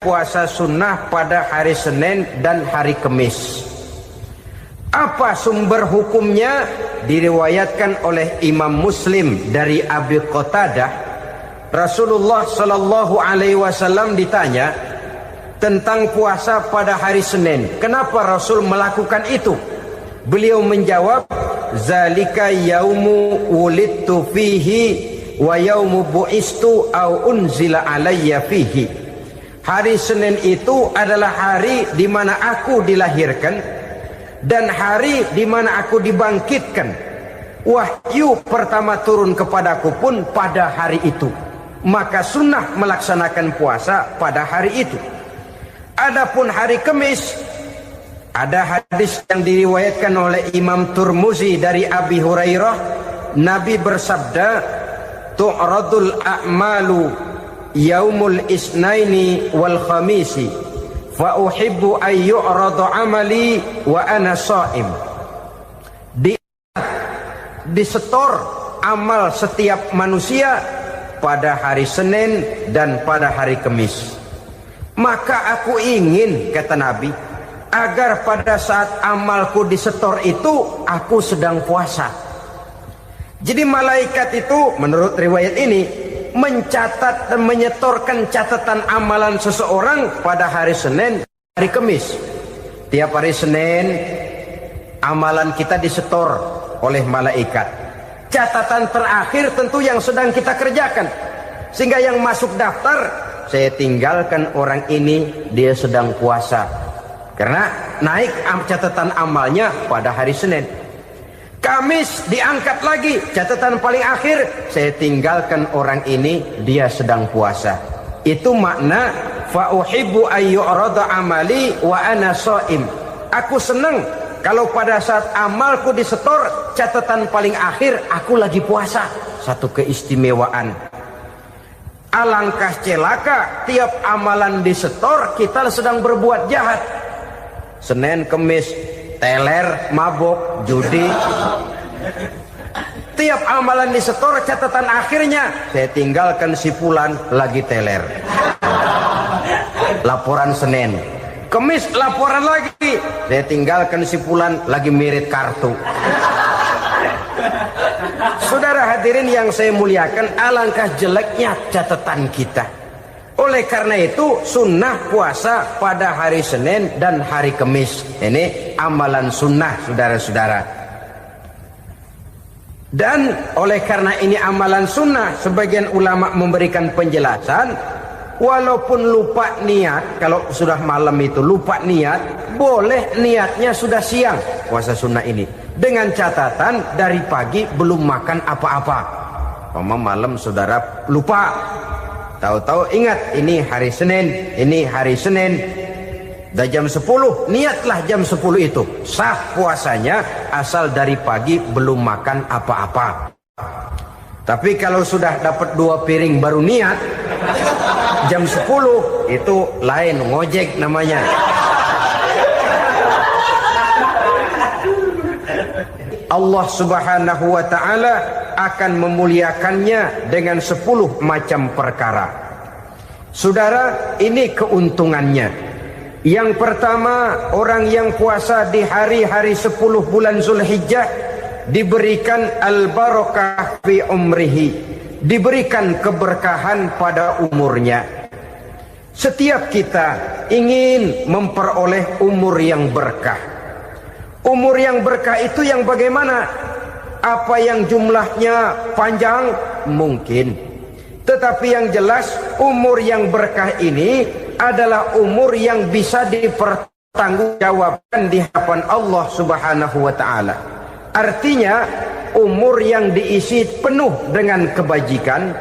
puasa sunnah pada hari Senin dan hari Kamis. Apa sumber hukumnya? Diriwayatkan oleh Imam Muslim dari Abi Qatadah, Rasulullah Shallallahu Alaihi Wasallam ditanya tentang puasa pada hari Senin. Kenapa Rasul melakukan itu? Beliau menjawab, zalika yaumu wulidtu fihi wa yaumu bu'istu au unzila alayya fihi. Hari Senin itu adalah hari di mana aku dilahirkan dan hari di mana aku dibangkitkan. Wahyu pertama turun kepadaku pun pada hari itu. Maka sunnah melaksanakan puasa pada hari itu. Adapun hari Kamis, ada hadis yang diriwayatkan oleh Imam Turmuzi dari Abi Hurairah, Nabi bersabda, tu'radul a'malu yaumul isnaini wal khamisi fa uhibbu an yu'radu amali wa ana sha'im. Disetor amal setiap manusia pada hari Senin dan pada hari Kamis. Maka aku ingin, kata Nabi, agar pada saat amalku disetor itu aku sedang puasa. Jadi malaikat itu menurut riwayat ini mencatat dan menyetorkan catatan amalan seseorang pada hari Senin, hari Kamis. Tiap hari Senin amalan kita disetor oleh malaikat. Catatan terakhir tentu yang sedang kita kerjakan, sehingga yang masuk daftar, saya tinggalkan orang ini, dia sedang puasa, karena naik catatan amalnya pada hari Senin. Kamis diangkat lagi, catatan paling akhir, saya tinggalkan orang ini, dia sedang puasa. Itu makna fa uhibbu an yu'rada amali wa ana sha'im. Aku senang kalau pada saat amalku disetor, catatan paling akhir aku lagi puasa. Satu keistimewaan. Alangkah celaka tiap amalan disetor kita sedang berbuat jahat. Senin, Kamis, teler, mabok, judi. Tiap amalan disetor, catatan akhirnya saya tinggalkan si fulan lagi teler. Laporan Senin. Kamis laporan lagi, saya tinggalkan si fulan lagi mirip kartu. Saudara hadirin yang saya muliakan, alangkah jeleknya catatan kita. Oleh karena itu sunnah puasa pada hari Senin dan hari Kamis. Ini amalan sunnah, saudara-saudara. Dan oleh karena ini amalan sunnah, sebagian ulama memberikan penjelasan, walaupun lupa niat, kalau sudah malam itu lupa niat, boleh niatnya sudah siang puasa sunnah ini, dengan catatan dari pagi belum makan apa-apa. Malam saudara lupa, tahu-tahu ingat ini hari Senin, ini hari Senin, dah jam 10, niatlah jam 10 itu, sah puasanya asal dari pagi belum makan apa-apa. Tapi kalau sudah dapat 2 piring baru niat, jam 10 itu lain, ngojek namanya. Allah Subhanahu wa ta'ala akan memuliakannya dengan 10 macam perkara. Saudara, ini keuntungannya. Yang pertama, orang yang puasa di hari-hari 10 bulan Zulhijjah diberikan al-barakah fi umrihi, diberikan keberkahan pada umurnya. Setiap kita ingin memperoleh umur yang berkah. Umur yang berkah itu yang bagaimana? Apa yang jumlahnya panjang? Mungkin. Tetapi yang jelas umur yang berkah ini adalah umur yang bisa dipertanggungjawabkan di hadapan Allah Subhanahu wa ta'ala. Artinya umur yang diisi penuh dengan kebajikan,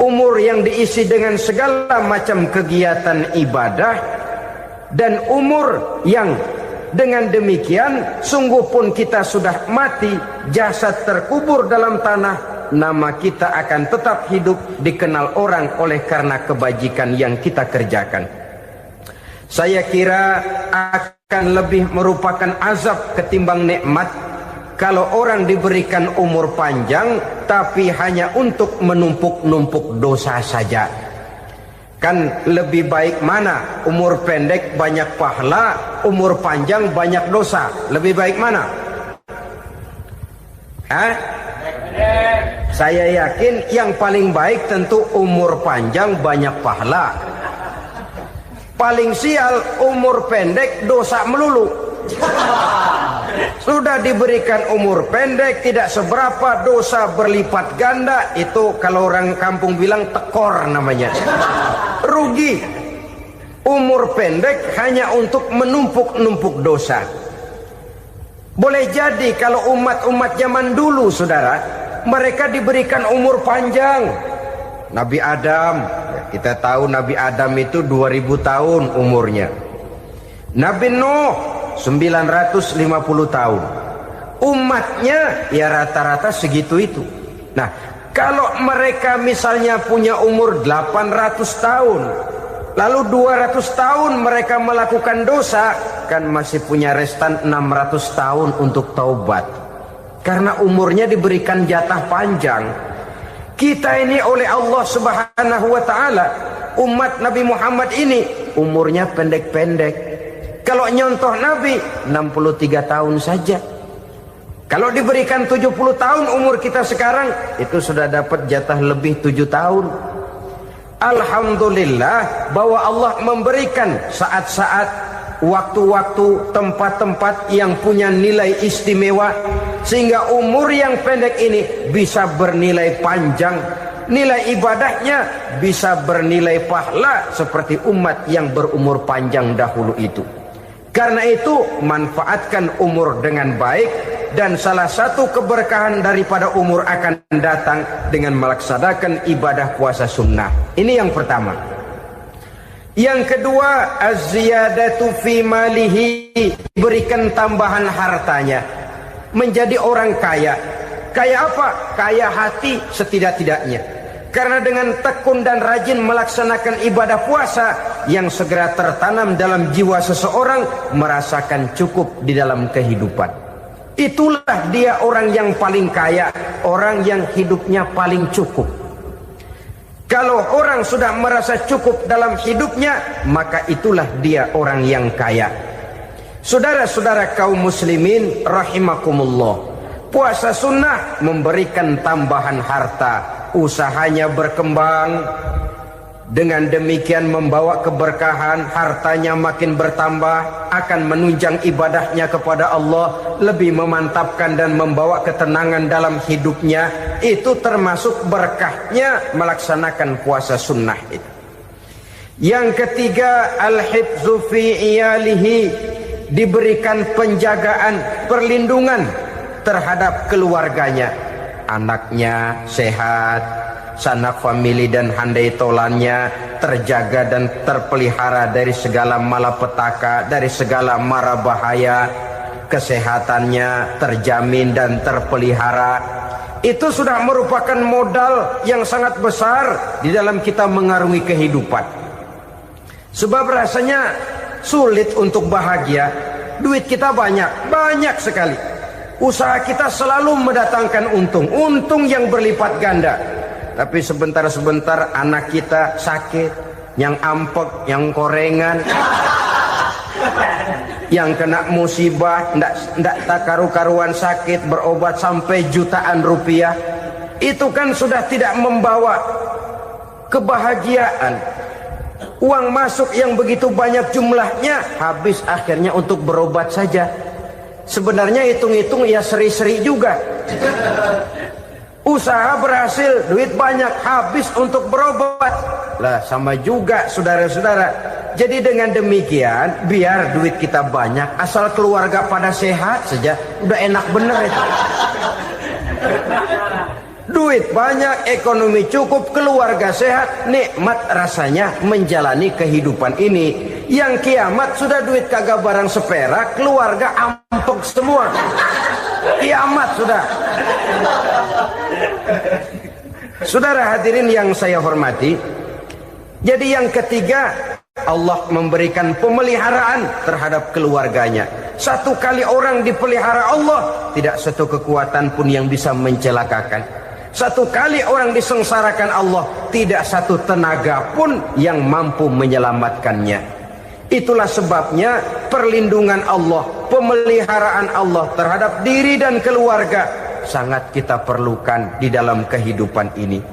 umur yang diisi dengan segala macam kegiatan ibadah, dan umur yang dengan demikian sungguh pun kita sudah mati, jasad terkubur dalam tanah, nama kita akan tetap hidup, dikenal orang oleh karena kebajikan yang kita kerjakan. Saya kira akan lebih merupakan azab ketimbang nikmat kalau orang diberikan umur panjang tapi hanya untuk menumpuk-numpuk dosa saja. Kan lebih baik mana? Umur pendek banyak pahala, umur panjang banyak dosa. Lebih baik mana? Hah? Saya yakin yang paling baik tentu umur panjang banyak pahala. Paling sial umur pendek dosa melulu. Sudah diberikan umur pendek tidak seberapa, dosa berlipat ganda. Itu kalau orang kampung bilang tekor namanya. Rugi. Umur pendek hanya untuk menumpuk-numpuk dosa. Boleh jadi kalau umat-umat zaman dulu, saudara, mereka diberikan umur panjang. Nabi Adam, kita tahu Nabi Adam itu 2000 tahun umurnya. Nabi Nuh 950 tahun. Umatnya ya rata-rata segitu itu. Nah, kalau mereka misalnya punya umur 800 tahun, lalu 200 tahun mereka melakukan dosa, kan masih punya restan 600 tahun untuk taubat. Karena umurnya diberikan jatah panjang. Kita ini oleh Allah Subhanahu wa taala, umat Nabi Muhammad ini umurnya pendek-pendek. Kalau nyontoh Nabi 63 tahun saja. Kalau diberikan 70 tahun umur kita sekarang, itu sudah dapat jatah lebih 7 tahun. Alhamdulillah bahwa Allah memberikan saat-saat, waktu-waktu, tempat-tempat yang punya nilai istimewa, sehingga umur yang pendek ini bisa bernilai panjang, nilai ibadahnya bisa bernilai pahala seperti umat yang berumur panjang dahulu itu. Karena itu manfaatkan umur dengan baik, dan salah satu keberkahan daripada umur akan datang dengan melaksanakan ibadah puasa sunnah. Ini yang pertama. Yang kedua, az-ziyadatu fi malihi, berikan tambahan hartanya, menjadi orang kaya. Kaya apa? Kaya hati setidak-tidaknya. Karena dengan tekun dan rajin melaksanakan ibadah puasa, yang segera tertanam dalam jiwa seseorang merasakan cukup di dalam kehidupan. Itulah dia orang yang paling kaya, orang yang hidupnya paling cukup. Kalau orang sudah merasa cukup dalam hidupnya, maka itulah dia orang yang kaya. Saudara-saudara kaum muslimin rahimakumullah, puasa sunnah memberikan tambahan harta, usahanya berkembang, dengan demikian membawa keberkahan, hartanya makin bertambah, akan menunjang ibadahnya kepada Allah, lebih memantapkan dan membawa ketenangan dalam hidupnya. Itu termasuk berkahnya melaksanakan puasa sunnah itu. Yang ketiga, al-hifzu fi iyalihi, diberikan penjagaan, perlindungan terhadap keluarganya, anaknya sehat, sanak famili dan handai tolannya terjaga dan terpelihara dari segala malapetaka, dari segala mara bahaya, kesehatannya terjamin dan terpelihara. Itu sudah merupakan modal yang sangat besar di dalam kita mengarungi kehidupan. Sebab rasanya sulit untuk bahagia, duit kita banyak sekali, usaha kita selalu mendatangkan untung yang berlipat ganda. Tapi sebentar-sebentar anak kita sakit, yang ampek, yang korengan, yang kena musibah, ndak tak karu-karuan sakit, berobat sampai jutaan rupiah. Itu kan sudah tidak membawa kebahagiaan. Uang masuk yang begitu banyak jumlahnya, habis akhirnya untuk berobat saja. Sebenarnya hitung-hitung ya seri-seri juga. Usaha berhasil, duit banyak, habis untuk berobat. Lah sama juga saudara-saudara. Jadi dengan demikian, biar duit kita banyak, asal keluarga pada sehat saja, udah enak bener itu. Duit banyak, ekonomi cukup, keluarga sehat, nikmat rasanya menjalani kehidupan ini. Yang kiamat sudah duit kagak barang seperak, keluarga ampek semua. Kiamat sudah. Saudara hadirin yang saya hormati, jadi yang ketiga, Allah memberikan pemeliharaan terhadap keluarganya. Satu kali orang dipelihara Allah, tidak satu kekuatan pun yang bisa mencelakakan. Satu kali orang disengsarakan Allah, tidak satu tenaga pun yang mampu menyelamatkannya. Itulah sebabnya perlindungan Allah, pemeliharaan Allah terhadap diri dan keluarga sangat kita perlukan di dalam kehidupan ini.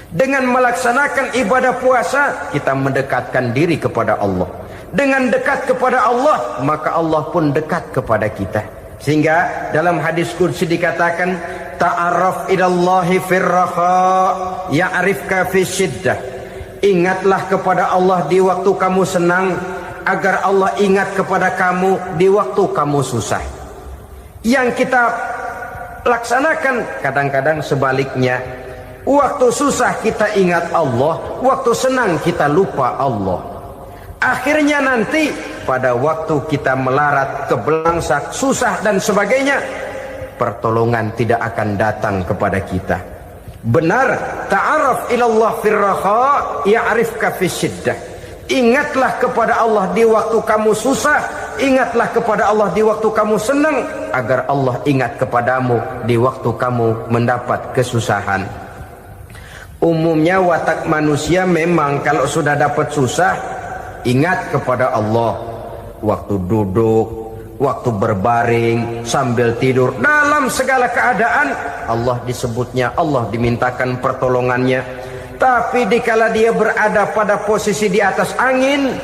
Dengan melaksanakan ibadah puasa, kita mendekatkan diri kepada Allah. Dengan dekat kepada Allah, maka Allah pun dekat kepada kita. Sehingga dalam hadis qudsi dikatakan, ta'arraf ilallahi firraha ya'rifka fi syiddah. Ingatlah kepada Allah di waktu kamu senang, agar Allah ingat kepada kamu di waktu kamu susah. Yang kita laksanakan kadang-kadang sebaliknya. Waktu susah kita ingat Allah, waktu senang kita lupa Allah. Akhirnya nanti pada waktu kita melarat, kebelangsak, susah dan sebagainya, pertolongan tidak akan datang kepada kita. Benar, ta'arraf ilallah firraha ya'rifka fi syiddah. Ingatlah kepada Allah di waktu kamu susah, ingatlah kepada Allah di waktu kamu senang, agar Allah ingat kepadamu di waktu kamu mendapat kesusahan. Umumnya watak manusia memang kalau sudah dapat susah, ingat kepada Allah. Waktu duduk, waktu berbaring, sambil tidur, dalam segala keadaan Allah disebutnya, Allah dimintakan pertolongannya. Tapi dikala dia berada pada posisi di atas angin,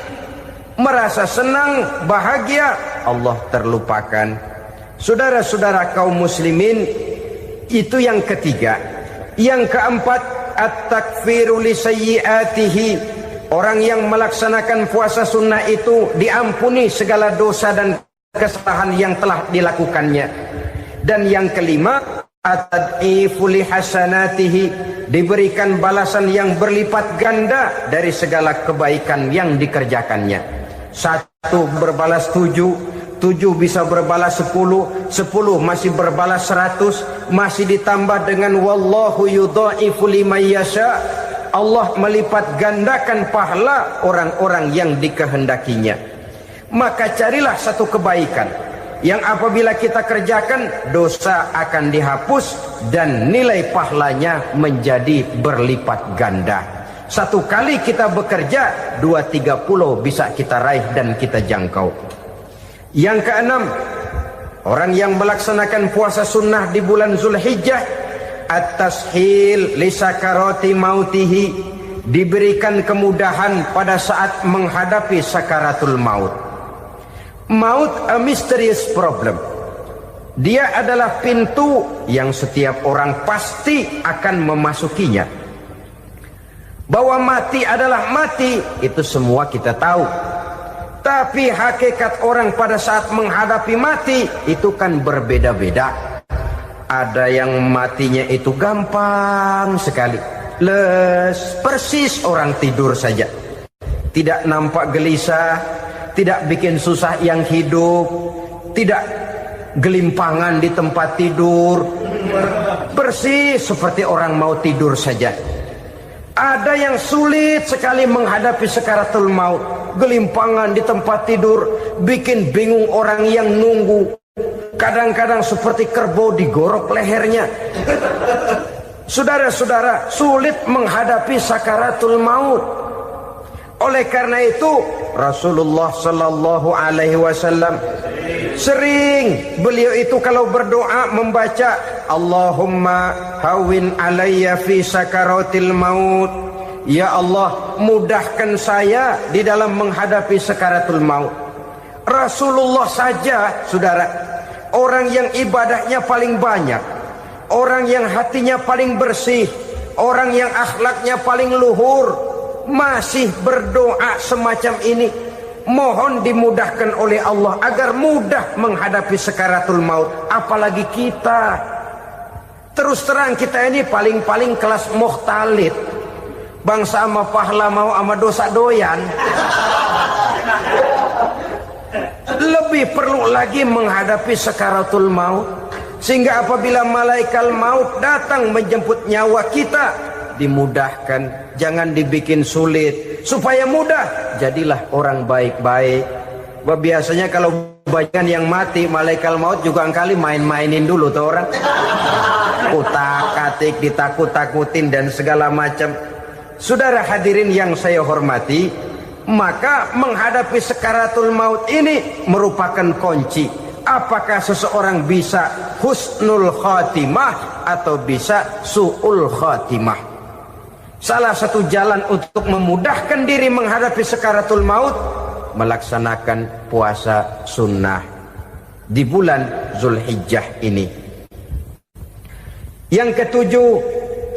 merasa senang, bahagia, Allah terlupakan. Saudara-saudara kaum muslimin, itu yang ketiga. Yang keempat, at-takfiru li sayyiatihi. Orang yang melaksanakan puasa sunnah itu diampuni segala dosa dan kesalahan yang telah dilakukannya. Dan yang kelima, at-tad'ifu li hasanatihi, diberikan balasan yang berlipat ganda dari segala kebaikan yang dikerjakannya. 1 berbalas 7, 7 bisa berbalas 10, 10 masih berbalas 100, masih ditambah dengan wallahu yudha'ifu liman yasha. Allah melipat gandakan pahala orang-orang yang dikehendakinya. Maka carilah satu kebaikan yang apabila kita kerjakan, dosa akan dihapus dan nilai pahalanya menjadi berlipat ganda. 1 kali kita bekerja, 2-3 pulau bisa kita raih dan kita jangkau. Yang keenam, orang yang melaksanakan puasa sunnah di bulan Zulhijjah, at-tashil li sakarati mautihi, diberikan kemudahan pada saat menghadapi sakaratul maut. Maut a mysterious problem. Dia adalah pintu yang setiap orang pasti akan memasukinya. Bahwa mati adalah mati, itu semua kita tahu. Tapi hakikat orang pada saat menghadapi mati itu kan berbeda-beda. Ada yang matinya itu gampang sekali, persis orang tidur saja, tidak nampak gelisah, tidak bikin susah yang hidup, tidak gelimpangan di tempat tidur, persis seperti orang mau tidur saja. Ada yang sulit sekali menghadapi sakaratul maut, gelimpangan di tempat tidur, bikin bingung orang yang nunggu. Kadang-kadang seperti kerbau digorok lehernya. Saudara-saudara, sulit menghadapi sakaratul maut. Oleh karena itu Rasulullah sallallahu alaihi wasallam sering beliau itu kalau berdoa membaca Allahumma hawin alayya fi sakaratil maut. Ya Allah, mudahkan saya di dalam menghadapi sakaratul maut. Rasulullah saja, saudara, orang yang ibadahnya paling banyak, orang yang hatinya paling bersih, orang yang akhlaknya paling luhur, masih berdoa semacam ini. Mohon dimudahkan oleh Allah agar mudah menghadapi sakaratul maut. Apalagi kita, terus terang kita ini paling-paling kelas mukhtalid, bangsa sama pahala mau sama dosa doyan. Lebih perlu lagi menghadapi sakaratul maut. Sehingga apabila malaikat maut datang menjemput nyawa kita, dimudahkan, jangan dibikin sulit, supaya mudah. Jadilah orang baik-baik. Biasanya kalau banyak yang mati, malaikat maut juga kali main-mainin dulu tuh orang. utak-atik, ditakut-takutin dan segala macam. Saudara hadirin yang saya hormati, maka menghadapi sakaratul maut ini merupakan kunci. Apakah seseorang bisa husnul khatimah atau bisa su'ul khatimah? Salah satu jalan untuk memudahkan diri menghadapi sakaratul maut, melaksanakan puasa sunnah di bulan Zulhijjah ini. Yang ketujuh,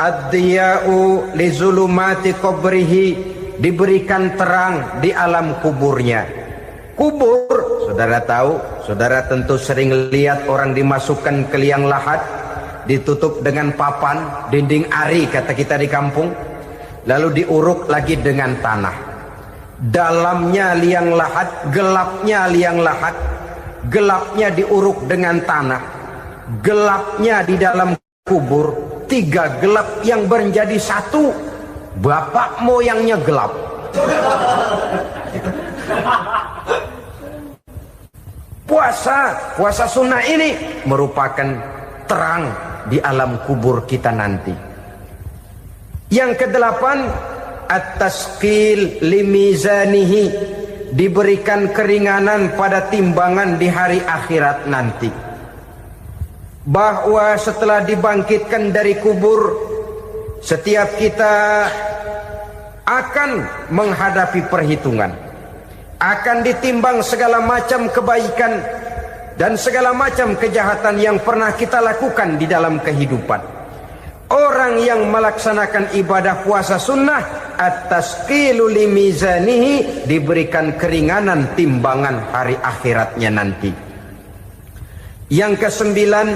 ad-diya'u li zulumati qabrihi, diberikan terang di alam kuburnya. Kubur, saudara tahu, saudara tentu sering lihat orang dimasukkan ke liang lahat, ditutup dengan papan, dinding ari kata kita di kampung, lalu diuruk lagi dengan tanah. Dalamnya liang lahat, gelapnya liang lahat, gelapnya diuruk dengan tanah, gelapnya di dalam kubur, tiga gelap yang menjadi satu. Bapak moyangnya gelap. Puasa sunnah ini merupakan terang di alam kubur kita nanti. Yang kedelapan, at-tasqil limizanihi, diberikan keringanan pada timbangan di hari akhirat nanti. Bahwa setelah dibangkitkan dari kubur, setiap kita akan menghadapi perhitungan, akan ditimbang segala macam kebaikan dan segala macam kejahatan yang pernah kita lakukan di dalam kehidupan. Orang yang melaksanakan ibadah puasa sunnah, at-tasqilu limizanihi, diberikan keringanan timbangan hari akhiratnya nanti. Yang kesembilan,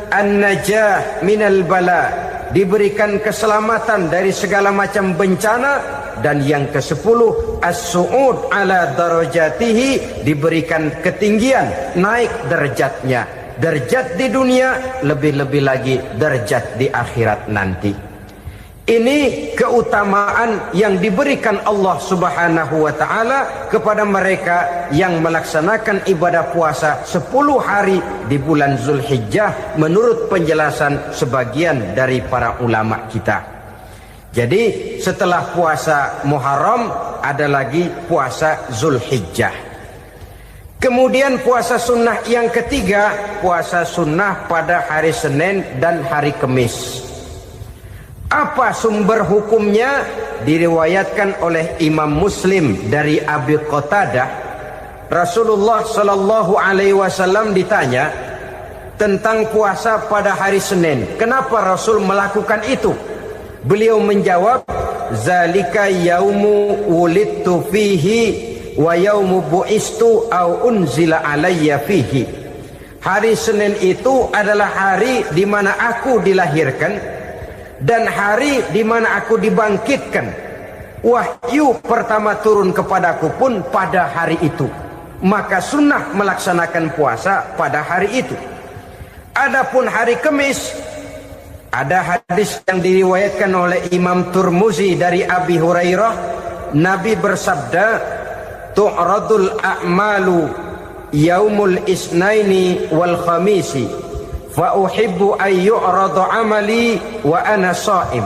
an-najah minal bala, diberikan keselamatan dari segala macam bencana. Dan yang ke-10, as-su'ud ala darajatihi, diberikan ketinggian, naik derajatnya, derajat di dunia, lebih-lebih lagi derajat di akhirat nanti. Ini keutamaan yang diberikan Allah Subhanahu wa ta'ala kepada mereka yang melaksanakan ibadah puasa 10 hari di bulan Zulhijjah menurut penjelasan sebagian dari para ulama kita. Jadi setelah puasa Muharram ada lagi puasa Zulhijjah. Kemudian puasa sunnah yang ketiga, puasa sunnah pada hari Senin dan hari Kamis. Apa sumber hukumnya? Diriwayatkan oleh Imam Muslim dari Abi Qatadah, Rasulullah sallallahu alaihi wasallam ditanya tentang puasa pada hari Senin. Kenapa Rasul melakukan itu? Beliau menjawab, zalika yaumu wulidtu fihi wa yaumu bu'istu au unzila alayya fihi. Hari Senin itu adalah hari di mana aku dilahirkan dan hari di mana aku dibangkitkan. Wahyu pertama turun kepadaku pun pada hari itu. Maka sunnah melaksanakan puasa pada hari itu. Adapun hari Kamis, ada hadis yang diriwayatkan oleh Imam Turmuzi dari Abi Hurairah, Nabi bersabda, tu'radul a'malu yaumul isnaini wal khamisi fa uhibbu an yu'radu amali wa ana sha'im.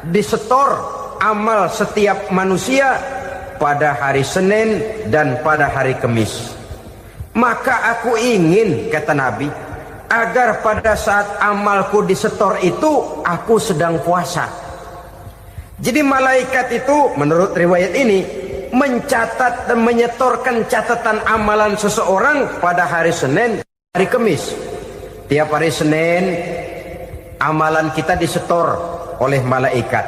Disetor amal setiap manusia pada hari Senin dan pada hari Kamis. Maka aku ingin, kata Nabi, agar pada saat amalku disetor itu aku sedang puasa. Jadi malaikat itu menurut riwayat ini mencatat dan menyetorkan catatan amalan seseorang pada hari Senin, hari Kamis. Tiap hari Senin amalan kita disetor oleh malaikat.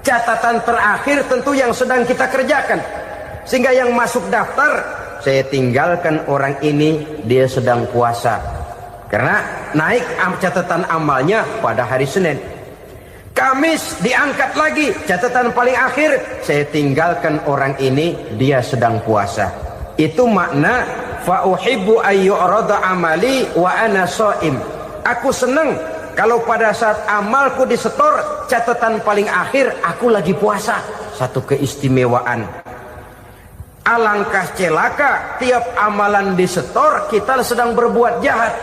Catatan terakhir tentu yang sedang kita kerjakan, sehingga yang masuk daftar, saya tinggalkan orang ini, dia sedang puasa. Karena naik catatan amalnya pada hari Senin. Kamis diangkat lagi, catatan paling akhir, saya tinggalkan orang ini, dia sedang puasa. Itu makna fa uhibbu ay yu'rada amali wa ana shaim. Aku senang kalau pada saat amalku disetor, catatan paling akhir aku lagi puasa. Satu keistimewaan. Alangkah celaka tiap amalan disetor kita sedang berbuat jahat.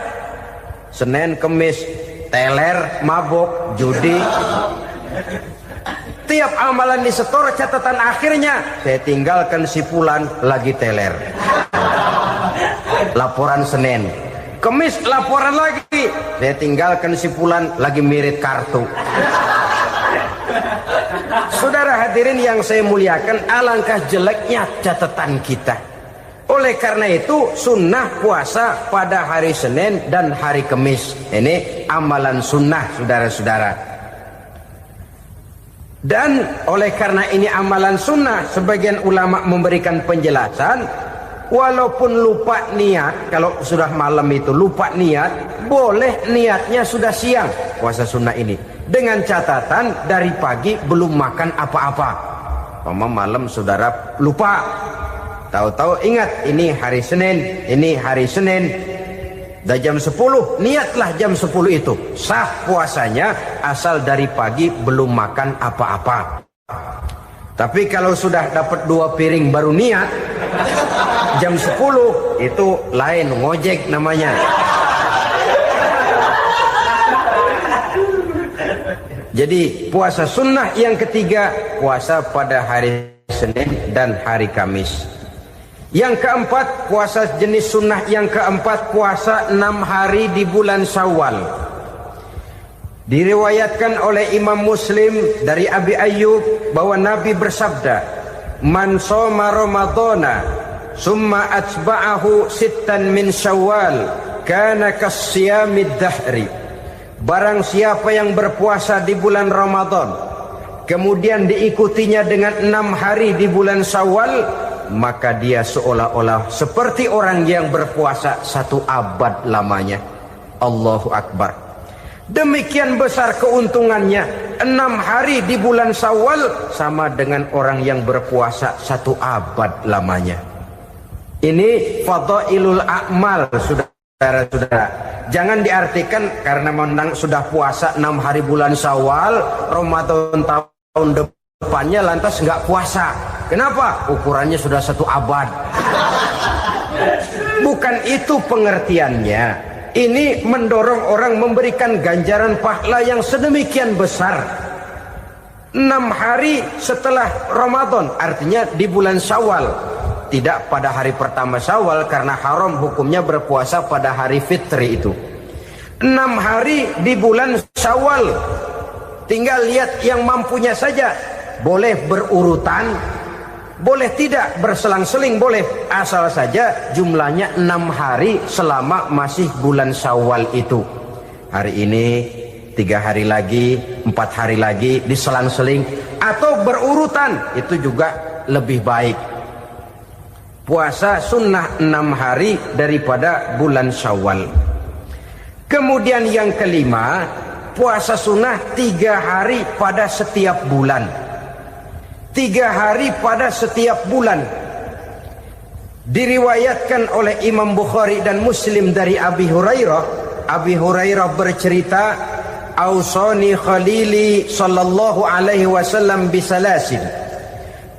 Senin, Kemis, teler, mabok, judi. Tiap amalan disetor, catatan akhirnya saya tinggalkan si fulan lagi teler. Laporan Senin. Kemis laporan lagi, saya tinggalkan si fulan lagi mirip kartu. Saudara hadirin yang saya muliakan, alangkah jeleknya catatan kita. Oleh karena itu sunnah puasa pada hari Senin dan hari Kemis. Ini amalan sunnah saudara-saudara. Dan oleh karena ini amalan sunnah, sebagian ulama memberikan penjelasan, walaupun lupa niat, kalau sudah malam itu lupa niat, boleh niatnya sudah siang puasa sunnah ini, dengan catatan dari pagi belum makan apa-apa. Malam saudara lupa, tahu-tahu ingat ini hari Senin, dah jam 10, niatlah jam 10 itu, sah puasanya asal dari pagi belum makan apa-apa. Tapi kalau sudah dapat 2 piring baru niat jam 10, itu lain, ngojek namanya. Jadi puasa sunnah yang ketiga, puasa pada hari Senin dan hari Kamis. Yang keempat, puasa jenis sunnah yang keempat, puasa 6 hari di bulan Syawal. Diriwayatkan oleh Imam Muslim dari Abi Ayyub bahwa Nabi bersabda, "Man shoma Ramadhana summa atba'ahu sittan min Syawal kana kasyamid dahri." Barang siapa yang berpuasa di bulan Ramadan kemudian diikutinya dengan 6 hari di bulan Syawal, maka dia seolah-olah seperti orang yang berpuasa 1 abad lamanya. Allahu Akbar. Demikian besar keuntungannya. 6 hari di bulan Syawal sama dengan orang yang berpuasa 1 abad lamanya. Ini fadailul a'mal, saudara-saudara. Jangan diartikan karena menang sudah puasa 6 hari bulan Syawal, Ramadan tahun depannya lantas nggak puasa. Kenapa? Ukurannya sudah 1 abad. Bukan itu pengertiannya. Ini mendorong orang memberikan ganjaran pahala yang sedemikian besar. 6 hari setelah Ramadan, artinya di bulan Syawal. Tidak pada hari pertama Syawal karena haram hukumnya berpuasa pada hari fitri itu. 6 hari di bulan Syawal. Tinggal lihat yang mampunya saja. Boleh berurutan, boleh tidak berselang-seling, boleh, asal saja jumlahnya 6 hari selama masih bulan Syawal itu. Hari ini 3 hari lagi, 4 hari lagi, diselang-seling atau berurutan, itu juga lebih baik. Puasa sunnah 6 hari daripada bulan Syawal. Kemudian yang kelima, puasa sunnah 3 hari pada setiap bulan. 3 hari pada setiap bulan. Diriwayatkan oleh Imam Bukhari dan Muslim dari Abi Hurairah. Abi Hurairah bercerita, "Ausani khalili sallallahu alaihi wasallam bisalasin."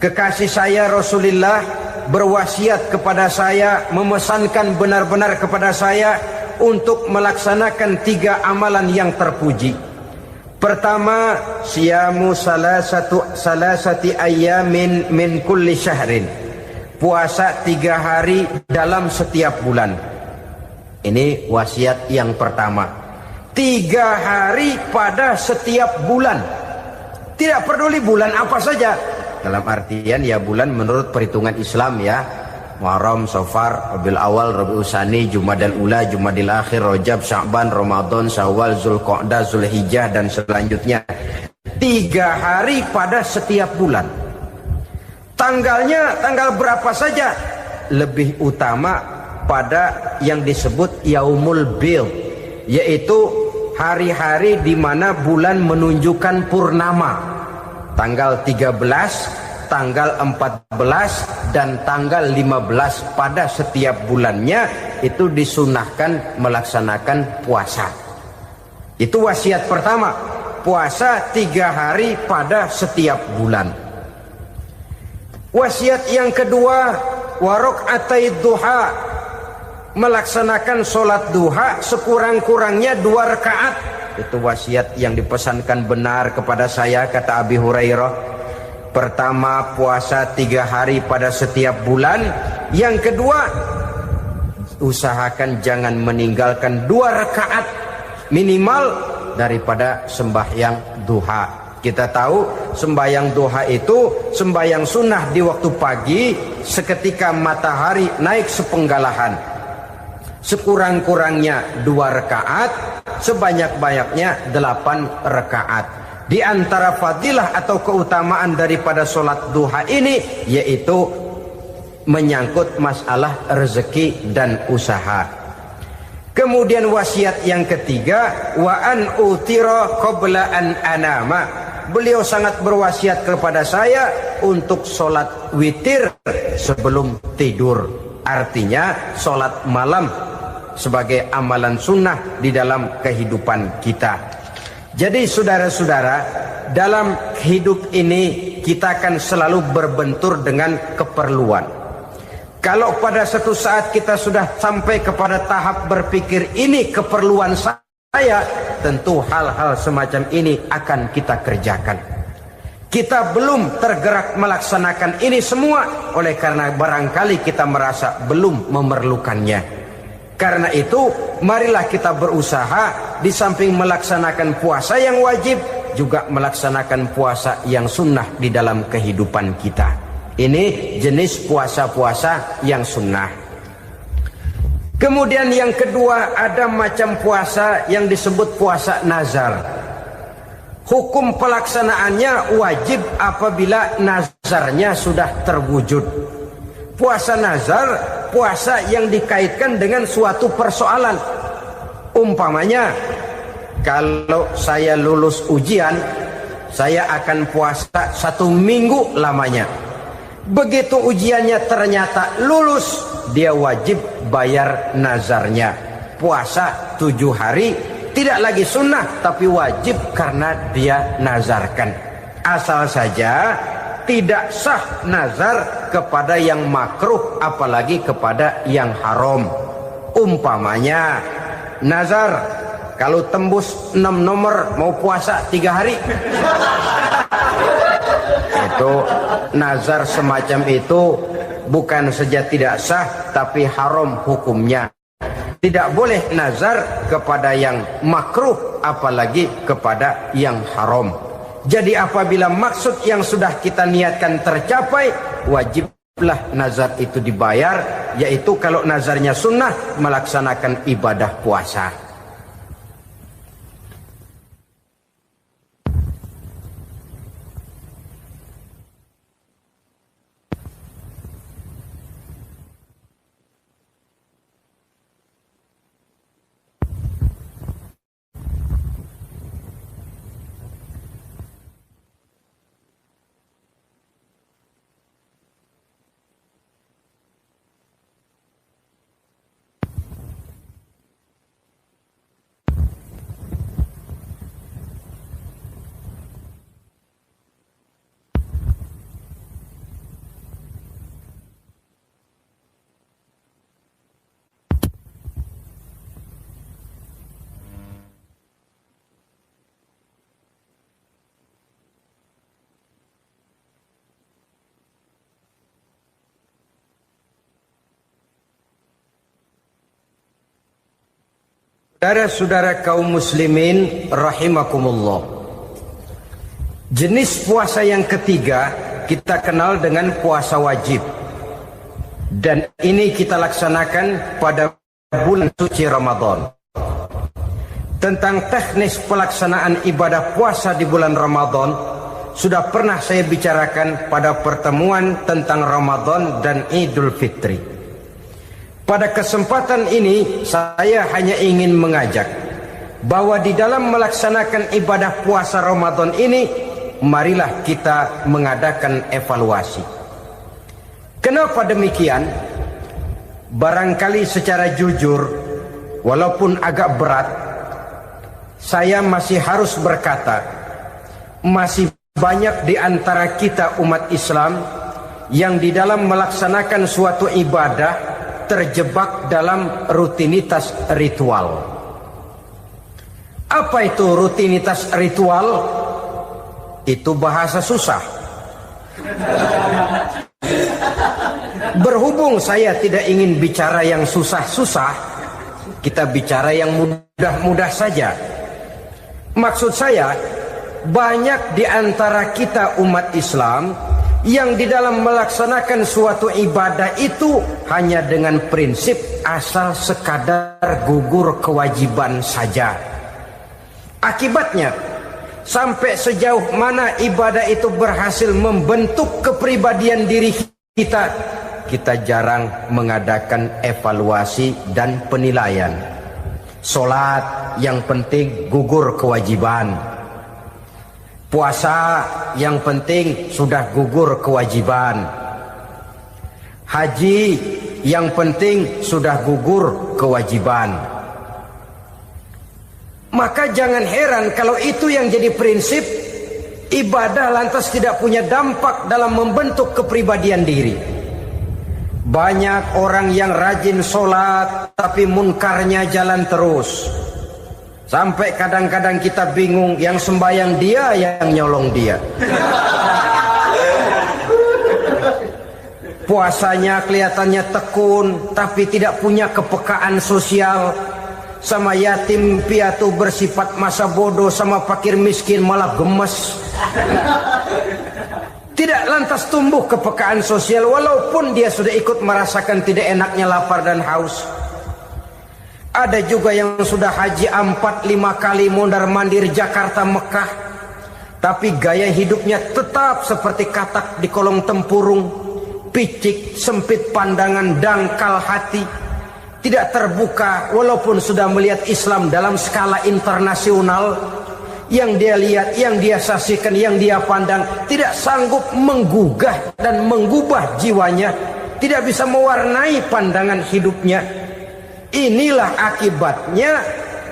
Kekasih saya Rasulullah berwasiat kepada saya, memesankan benar-benar kepada saya untuk melaksanakan 3 amalan yang terpuji. Pertama, siyamu salasati ayyamin min kulli syahrin. Puasa 3 hari dalam setiap bulan. Ini wasiat yang pertama. 3 hari pada setiap bulan. Tidak peduli bulan apa saja. Dalam artian ya bulan menurut perhitungan Islam ya. Muharram, Safar, Rabiul Awal, Rabiul Tsani, Jumadal Ula, Jumadil Akhir, Rajab, Sya'ban, Ramadan, Syawal, Zulqa'dah, Zulhijjah dan selanjutnya. 3 hari pada setiap bulan. Tanggalnya tanggal berapa saja. Lebih utama pada yang disebut Yaumul Bid, yaitu hari-hari di mana bulan menunjukkan purnama. Tanggal 13, tanggal 14 dan tanggal 15 pada setiap bulannya itu disunahkan melaksanakan puasa. Itu wasiat pertama, puasa 3 hari pada setiap bulan. Wasiat yang kedua, wa raka'atai duha, melaksanakan sholat duha sekurang-kurangnya 2 rakaat. Itu wasiat yang dipesankan benar kepada saya, kata Abi Hurairah. Pertama, puasa 3 hari pada setiap bulan. Yang kedua, usahakan jangan meninggalkan 2 rakaat minimal daripada sembahyang duha. Kita tahu sembahyang duha itu sembahyang sunnah di waktu pagi seketika matahari naik sepenggalahan. Sekurang-kurangnya 2 rakaat, sebanyak-banyaknya 8 rakaat. Di antara fadilah atau keutamaan daripada sholat duha ini yaitu menyangkut masalah rezeki dan usaha. Kemudian wasiat yang ketiga, wa an utira qabla an anama. Beliau sangat berwasiat kepada saya untuk sholat witir sebelum tidur. Artinya sholat malam sebagai amalan sunnah di dalam kehidupan kita. Jadi saudara-saudara, dalam hidup ini kita akan selalu berbentur dengan keperluan. Kalau pada satu saat kita sudah sampai kepada tahap berpikir ini keperluan saya, tentu hal-hal semacam ini akan kita kerjakan. Kita belum tergerak melaksanakan ini semua oleh karena barangkali kita merasa belum memerlukannya. Karena itu marilah kita berusaha di samping melaksanakan puasa yang wajib juga melaksanakan puasa yang sunnah di dalam kehidupan kita. Ini jenis puasa-puasa yang sunnah. Kemudian yang kedua, ada macam puasa yang disebut puasa nazar. Hukum pelaksanaannya wajib apabila nazarnya sudah terwujud. Puasa nazar, puasa yang dikaitkan dengan suatu persoalan. Umpamanya, kalau saya lulus ujian, saya akan puasa 1 minggu lamanya. Begitu ujiannya ternyata lulus, dia wajib bayar nazarnya. Puasa 7 hari, tidak lagi sunnah tapi wajib karena dia nazarkan. Asal saja tidak sah nazar kepada yang makruh apalagi kepada yang haram. Umpamanya nazar kalau tembus 6 nomor mau puasa 3 hari. Itu nazar semacam itu bukan saja tidak sah tapi haram hukumnya. Tidak boleh nazar kepada yang makruh apalagi kepada yang haram. Jadi apabila maksud yang sudah kita niatkan tercapai, wajiblah nazar itu dibayar, yaitu kalau nazarnya sunnah melaksanakan ibadah puasa. Saudara-saudara kaum muslimin rahimakumullah. Jenis puasa yang ketiga kita kenal dengan puasa wajib. Dan ini kita laksanakan pada bulan suci Ramadan. Tentang teknis pelaksanaan ibadah puasa di bulan Ramadan sudah pernah saya bicarakan pada pertemuan tentang Ramadan dan Idul Fitri. Pada kesempatan ini saya hanya ingin mengajak bahwa di dalam melaksanakan ibadah puasa Ramadan ini, marilah kita mengadakan evaluasi. Kenapa demikian? Barangkali secara jujur, walaupun agak berat, saya masih harus berkata, masih banyak di antara kita umat Islam yang di dalam melaksanakan suatu ibadah terjebak dalam rutinitas ritual. Apa itu rutinitas ritual? Itu bahasa susah. Berhubung saya tidak ingin bicara yang susah-susah, kita bicara yang mudah-mudah saja. Maksud saya, banyak di antara kita umat Islam yang di dalam melaksanakan suatu ibadah itu hanya dengan prinsip asal sekadar gugur kewajiban saja. Akibatnya, sampai sejauh mana ibadah itu berhasil membentuk kepribadian diri kita, kita jarang mengadakan evaluasi dan penilaian. Solat yang penting gugur kewajiban. Puasa yang penting sudah gugur kewajiban. Haji yang penting sudah gugur kewajiban. Maka jangan heran kalau itu yang jadi prinsip, ibadah lantas tidak punya dampak dalam membentuk kepribadian diri. Banyak orang yang rajin sholat tapi munkarnya jalan terus. Sampai kadang-kadang kita bingung, yang sembahyang dia, yang nyolong dia. Puasanya kelihatannya tekun tapi tidak punya kepekaan sosial. Sama yatim piatu bersifat masa bodoh, sama fakir miskin malah gemes. Tidak lantas tumbuh kepekaan sosial walaupun dia sudah ikut merasakan tidak enaknya lapar dan haus. Ada juga yang sudah haji 4-5 kali mondar-mandir Jakarta Mekah, tapi gaya hidupnya tetap seperti katak di kolong tempurung, picik, sempit pandangan, dangkal hati, tidak terbuka walaupun sudah melihat Islam dalam skala internasional. Yang dia lihat, yang dia saksikan, yang dia pandang tidak sanggup menggugah dan mengubah jiwanya, tidak bisa mewarnai pandangan hidupnya. Inilah akibatnya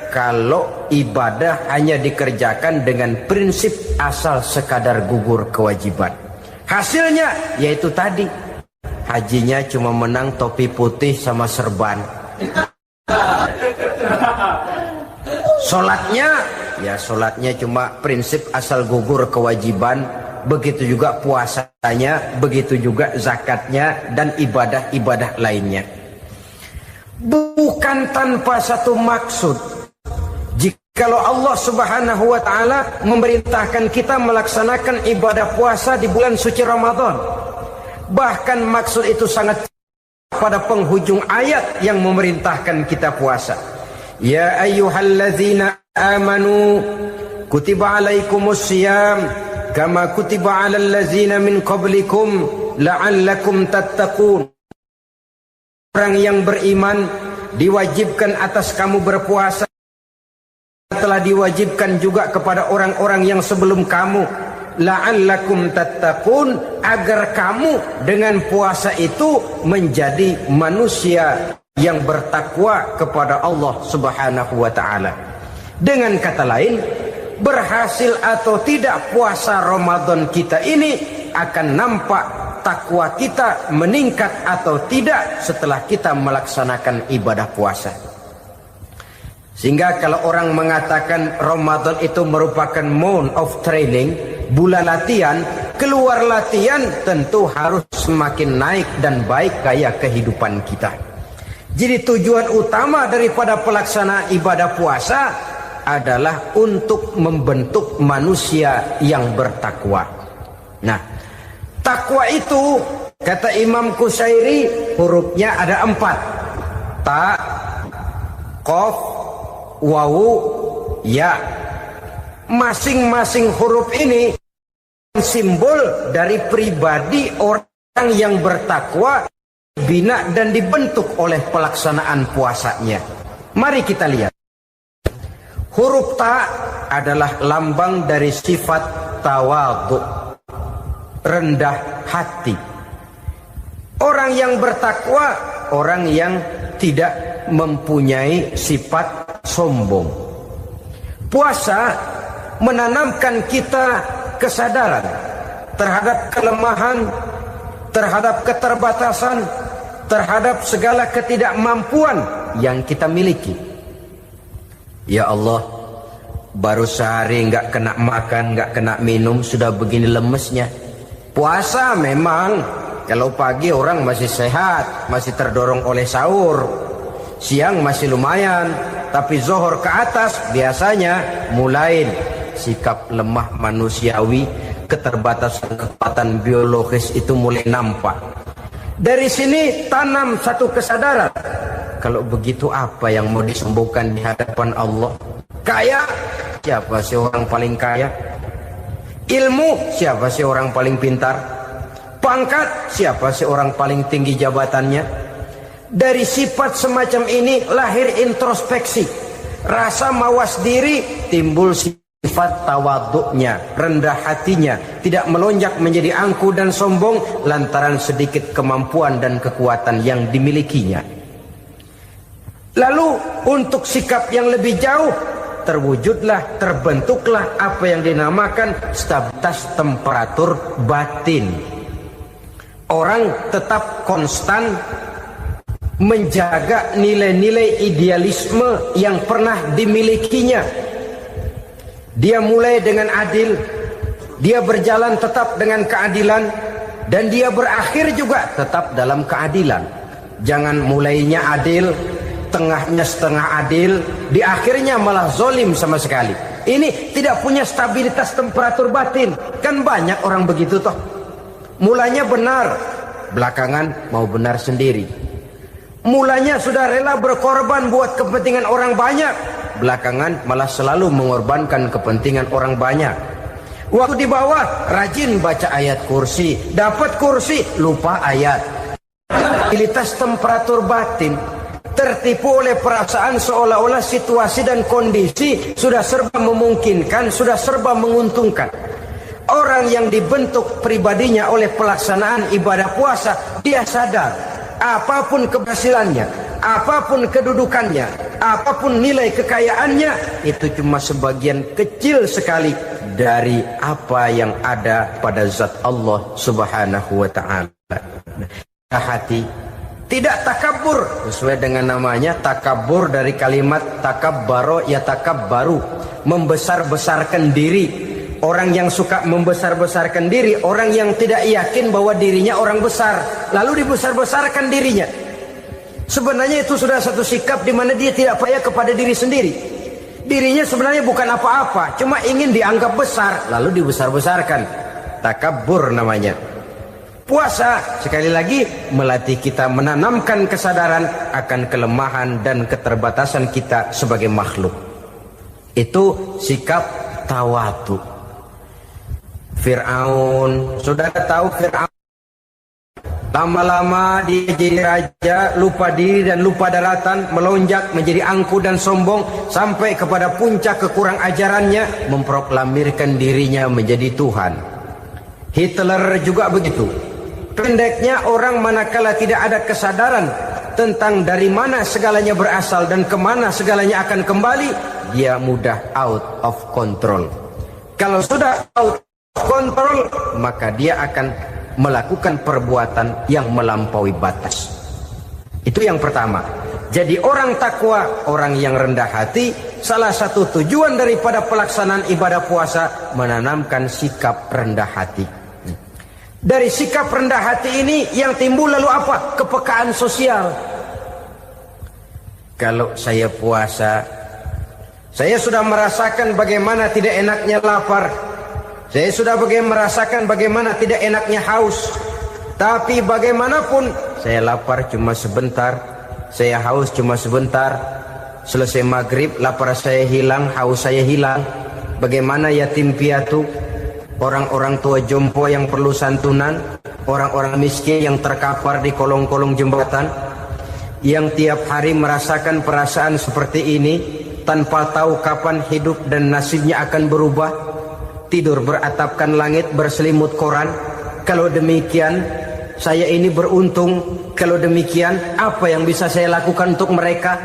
kalau ibadah hanya dikerjakan dengan prinsip asal sekadar gugur kewajiban. Hasilnya yaitu tadi, hajinya cuma menang topi putih sama serban. Sholatnya cuma prinsip asal gugur kewajiban. Begitu juga puasanya, begitu juga zakatnya dan ibadah-ibadah lainnya. Bukan tanpa satu maksud. Jikalau Allah Subhanahu wa ta'ala memerintahkan kita melaksanakan ibadah puasa di bulan suci Ramadan, bahkan maksud itu sangat pada penghujung ayat yang memerintahkan kita puasa. Ya ayyuhallazina amanu kutiba alaikumus syiyam kama kutiba alal ladzina min qablikum la'allakum tattaqun. Orang yang beriman diwajibkan atas kamu berpuasa, telah diwajibkan juga kepada orang-orang yang sebelum kamu, la'allakum tattaqun, agar kamu dengan puasa itu menjadi manusia yang bertakwa kepada Allah Subhanahu wa ta'ala. Dengan kata lain, berhasil atau tidak puasa Ramadan kita ini akan nampak takwa kita meningkat atau tidak setelah kita melaksanakan ibadah puasa. Sehingga kalau orang mengatakan Ramadan itu merupakan month of training, bulan latihan, keluar latihan tentu harus semakin naik dan baik gaya kehidupan kita. Jadi tujuan utama daripada pelaksanaan ibadah puasa adalah untuk membentuk manusia yang bertakwa. Nah, takwa itu kata Imam Qusairi hurufnya ada 4. Ta, qaf, wawu, ya. Masing-masing huruf ini simbol dari pribadi orang yang bertakwa, bina dan dibentuk oleh pelaksanaan puasanya. Mari kita lihat. Huruf ta adalah lambang dari sifat tawadhu, rendah hati. Orang yang bertakwa, orang yang tidak mempunyai sifat sombong. Puasa menanamkan kita kesadaran terhadap kelemahan, terhadap keterbatasan, terhadap segala ketidakmampuan yang kita miliki. Ya Allah, baru sehari nggak kena makan, nggak kena minum, sudah begini lemesnya. Puasa memang, kalau pagi orang masih sehat, masih terdorong oleh sahur, siang masih lumayan, tapi zuhur ke atas biasanya mulai sikap lemah manusiawi, keterbatasan kekuatan biologis itu mulai nampak. Dari sini tanam satu kesadaran, kalau begitu apa yang mau disembuhkan di hadapan Allah? Kaya, siapa sih orang paling kaya? Ilmu, siapa sih orang paling pintar? Pangkat, siapa sih orang paling tinggi jabatannya? Dari sifat semacam ini lahir introspeksi, rasa mawas diri, timbul sifat tawaduknya, rendah hatinya, tidak melonjak menjadi angkuh dan sombong lantaran sedikit kemampuan dan kekuatan yang dimilikinya. Lalu untuk sikap yang lebih jauh, terwujudlah, terbentuklah apa yang dinamakan stabilitas temperatur batin. Orang tetap konstan menjaga nilai-nilai idealisme yang pernah dimilikinya. Dia mulai dengan adil, dia berjalan tetap dengan keadilan, dan dia berakhir juga tetap dalam keadilan. Jangan mulainya adil, tengahnya setengah adil, di akhirnya malah zolim sama sekali. Ini tidak punya stabilitas temperatur batin. Kan banyak orang begitu toh. Mulanya benar, belakangan mau benar sendiri. Mulanya sudah rela berkorban buat kepentingan orang banyak, belakangan malah selalu mengorbankan kepentingan orang banyak. Waktu di bawah rajin baca ayat kursi, dapat kursi lupa ayat. Stabilitas temperatur batin, tertipu oleh perasaan seolah-olah situasi dan kondisi sudah serba memungkinkan, sudah serba menguntungkan. Orang yang dibentuk pribadinya oleh pelaksanaan ibadah puasa, dia sadar apapun keberhasilannya, apapun kedudukannya, apapun nilai kekayaannya, itu cuma sebagian kecil sekali dari apa yang ada pada zat Allah Subhanahu wa ta'ala. Hati tidak takabur, sesuai dengan namanya takabur dari kalimat takabbaro ya takabbaru, membesar-besarkan diri. Orang yang suka membesar-besarkan diri, orang yang tidak yakin bahwa dirinya orang besar, lalu dibesar-besarkan dirinya. Sebenarnya itu sudah satu sikap di mana dia tidak percaya kepada diri sendiri. Dirinya sebenarnya bukan apa-apa, cuma ingin dianggap besar, lalu dibesar-besarkan. Takabbur namanya. Puasa sekali lagi melatih kita menanamkan kesadaran akan kelemahan dan keterbatasan kita sebagai makhluk. Itu sikap tawadu. Fir'aun, sudah tahu Fir'aun, lama-lama dia jadi raja, lupa diri dan lupa daratan, melonjak menjadi angkuh dan sombong sampai kepada puncak kekurang ajarannya, memproklamirkan dirinya menjadi Tuhan. Hitler juga begitu. Pendeknya orang manakala tidak ada kesadaran tentang dari mana segalanya berasal dan kemana segalanya akan kembali, dia mudah out of control. Kalau sudah out kontrol, maka dia akan melakukan perbuatan yang melampaui batas. Itu yang pertama. Jadi orang takwa, orang yang rendah hati, salah satu tujuan daripada pelaksanaan ibadah puasa menanamkan sikap rendah hati. Dari sikap rendah hati ini yang timbul lalu apa? Kepekaan sosial. Kalau saya puasa, saya sudah merasakan bagaimana tidak enaknya lapar. Saya sudah merasakan bagaimana tidak enaknya haus. Tapi bagaimanapun, saya lapar cuma sebentar, saya haus cuma sebentar. Selesai maghrib, lapar saya hilang, haus saya hilang. Bagaimana yatim piatu, orang-orang tua jompo yang perlu santunan, orang-orang miskin yang terkapar di kolong-kolong jembatan, yang tiap hari merasakan perasaan seperti ini, tanpa tahu kapan hidup dan nasibnya akan berubah. Tidur beratapkan langit, berselimut koran. Kalau demikian, saya ini beruntung. Kalau demikian, apa yang bisa saya lakukan untuk mereka?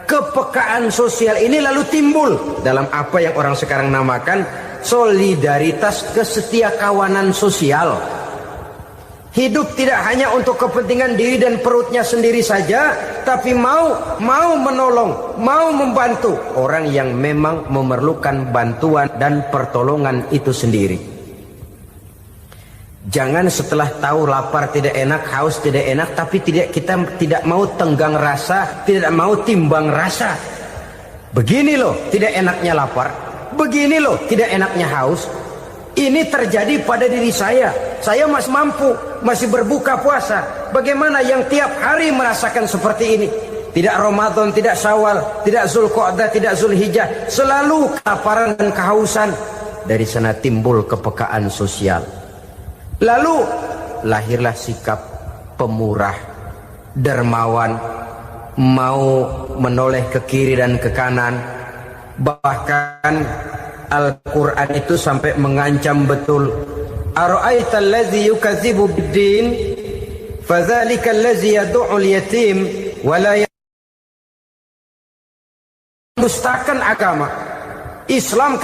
Kepekaan sosial ini lalu timbul dalam apa yang orang sekarang namakan solidaritas kesetiakawanan sosial. Hidup tidak hanya untuk kepentingan diri dan perutnya sendiri saja, tapi mau menolong, mau membantu orang yang memang memerlukan bantuan dan pertolongan itu sendiri. Jangan setelah tahu lapar tidak enak, haus tidak enak, tapi kita tidak mau tenggang rasa, tidak mau timbang rasa. Begini loh tidak enaknya lapar, begini loh tidak enaknya haus. Ini terjadi pada diri saya. Saya masih mampu, masih berbuka puasa. Bagaimana yang tiap hari merasakan seperti ini? Tidak Ramadan, tidak Syawal, tidak Zulqa'dah, tidak Zulhijjah, selalu kelaparan dan kehausan. Dari sana timbul kepekaan sosial. Lalu lahirlah sikap pemurah, dermawan, mau menoleh ke kiri dan ke kanan. Bahkan Al-Quran itu sampai mengancam betul. Ara'aital ladzi yukadzibu bid-din fadzalikal ladzi yad'ul yatim wa la mendustakan agama. Islam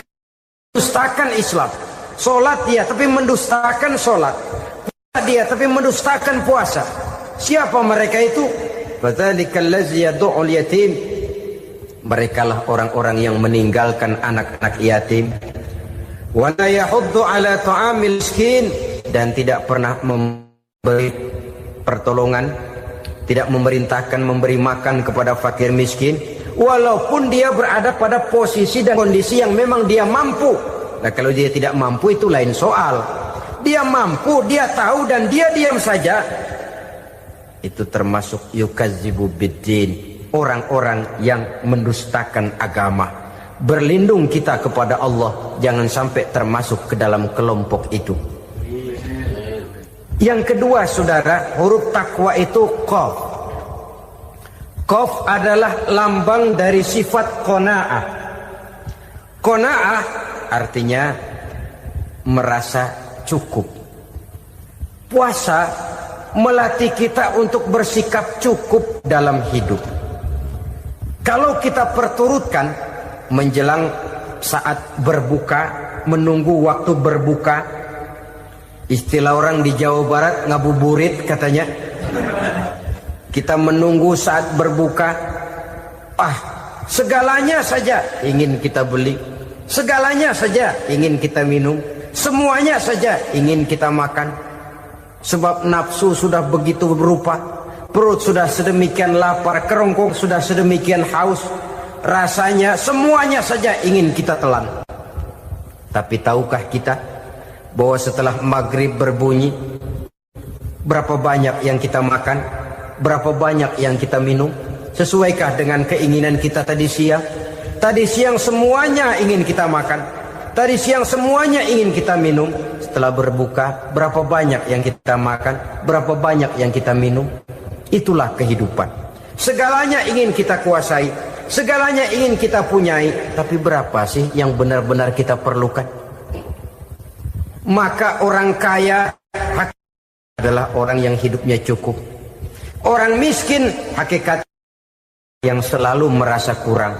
mendustakan Islam. Salat dia tapi mendustakan salat. Puasa dia tapi mendustakan puasa. Siapa mereka itu? Fadzalikal ladzi yad'ul yatim. Merekalah orang-orang yang meninggalkan anak-anak yatim. Wa la yahuddu ala ta'amil miskin, dan tidak pernah memberi pertolongan, tidak memerintahkan memberi makan kepada fakir miskin, walaupun dia berada pada posisi dan kondisi yang memang dia mampu. Nah, kalau dia tidak mampu itu lain soal. Dia mampu, dia tahu dan dia diam saja. Itu termasuk yukadzibu biddin. Orang-orang yang mendustakan agama. Berlindung kita kepada Allah, jangan sampai termasuk ke dalam kelompok itu. Yang kedua saudara, huruf takwa itu qaf. Qaf adalah lambang dari sifat qanaah. Qanaah artinya merasa cukup. Puasa melatih kita untuk bersikap cukup dalam hidup. Kalau kita perturutkan menjelang saat berbuka, menunggu waktu berbuka, istilah orang di Jawa Barat ngabuburit katanya. Kita menunggu saat berbuka, segalanya saja ingin kita beli, segalanya saja ingin kita minum, semuanya saja ingin kita makan. Sebab nafsu sudah begitu berupa. Perut sudah sedemikian lapar, kerongkong sudah sedemikian haus. Rasanya semuanya saja ingin kita telan. Tapi tahukah kita bahwa setelah maghrib berbunyi, berapa banyak yang kita makan, berapa banyak yang kita minum? Sesuaikah dengan keinginan kita tadi siang? Tadi siang semuanya ingin kita makan, tadi siang semuanya ingin kita minum. Setelah berbuka, berapa banyak yang kita makan, berapa banyak yang kita minum? Itulah kehidupan. Segalanya ingin kita kuasai, segalanya ingin kita punyai, tapi berapa sih yang benar-benar kita perlukan? Maka orang kaya adalah orang yang hidupnya cukup. Orang miskin hakikat yang selalu merasa kurang.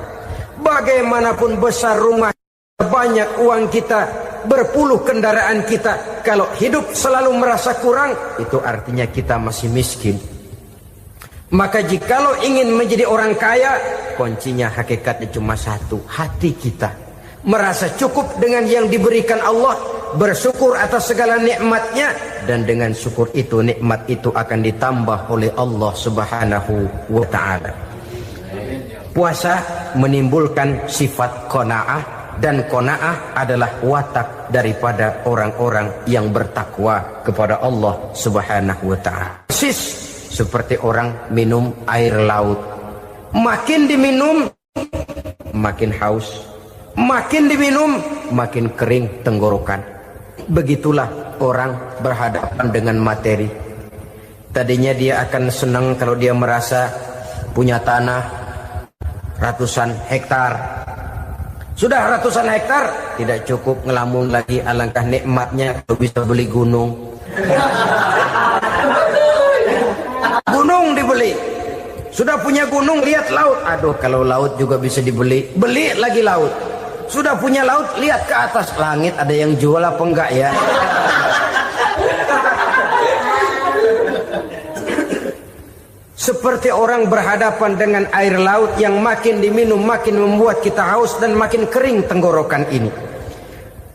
Bagaimanapun besar rumah, banyak uang kita, berpuluh kendaraan kita, kalau hidup selalu merasa kurang, itu artinya kita masih miskin. Maka jikalau ingin menjadi orang kaya, kuncinya hakikatnya cuma satu, hati kita merasa cukup dengan yang diberikan Allah, bersyukur atas segala nikmatnya, dan dengan syukur itu, nikmat itu akan ditambah oleh Allah Subhanahu wa ta'ala. Puasa menimbulkan sifat qanaah, dan qanaah adalah watak daripada orang-orang yang bertakwa kepada Allah Subhanahu wa ta'ala. Seperti orang minum air laut, makin diminum makin haus, makin diminum makin kering tenggorokan. Begitulah orang berhadapan dengan materi. Tadinya dia akan senang kalau dia merasa punya tanah ratusan hektar. Sudah ratusan hektar tidak cukup, ngelamun lagi, alangkah nikmatnya kalau bisa beli gunung. Gunung dibeli. Sudah punya gunung, lihat laut. Aduh, kalau laut juga bisa dibeli, beli lagi laut. Sudah punya laut, lihat ke atas langit, ada yang jual apa enggak ya? Seperti orang berhadapan dengan air laut yang makin diminum makin membuat kita haus dan makin kering tenggorokan ini.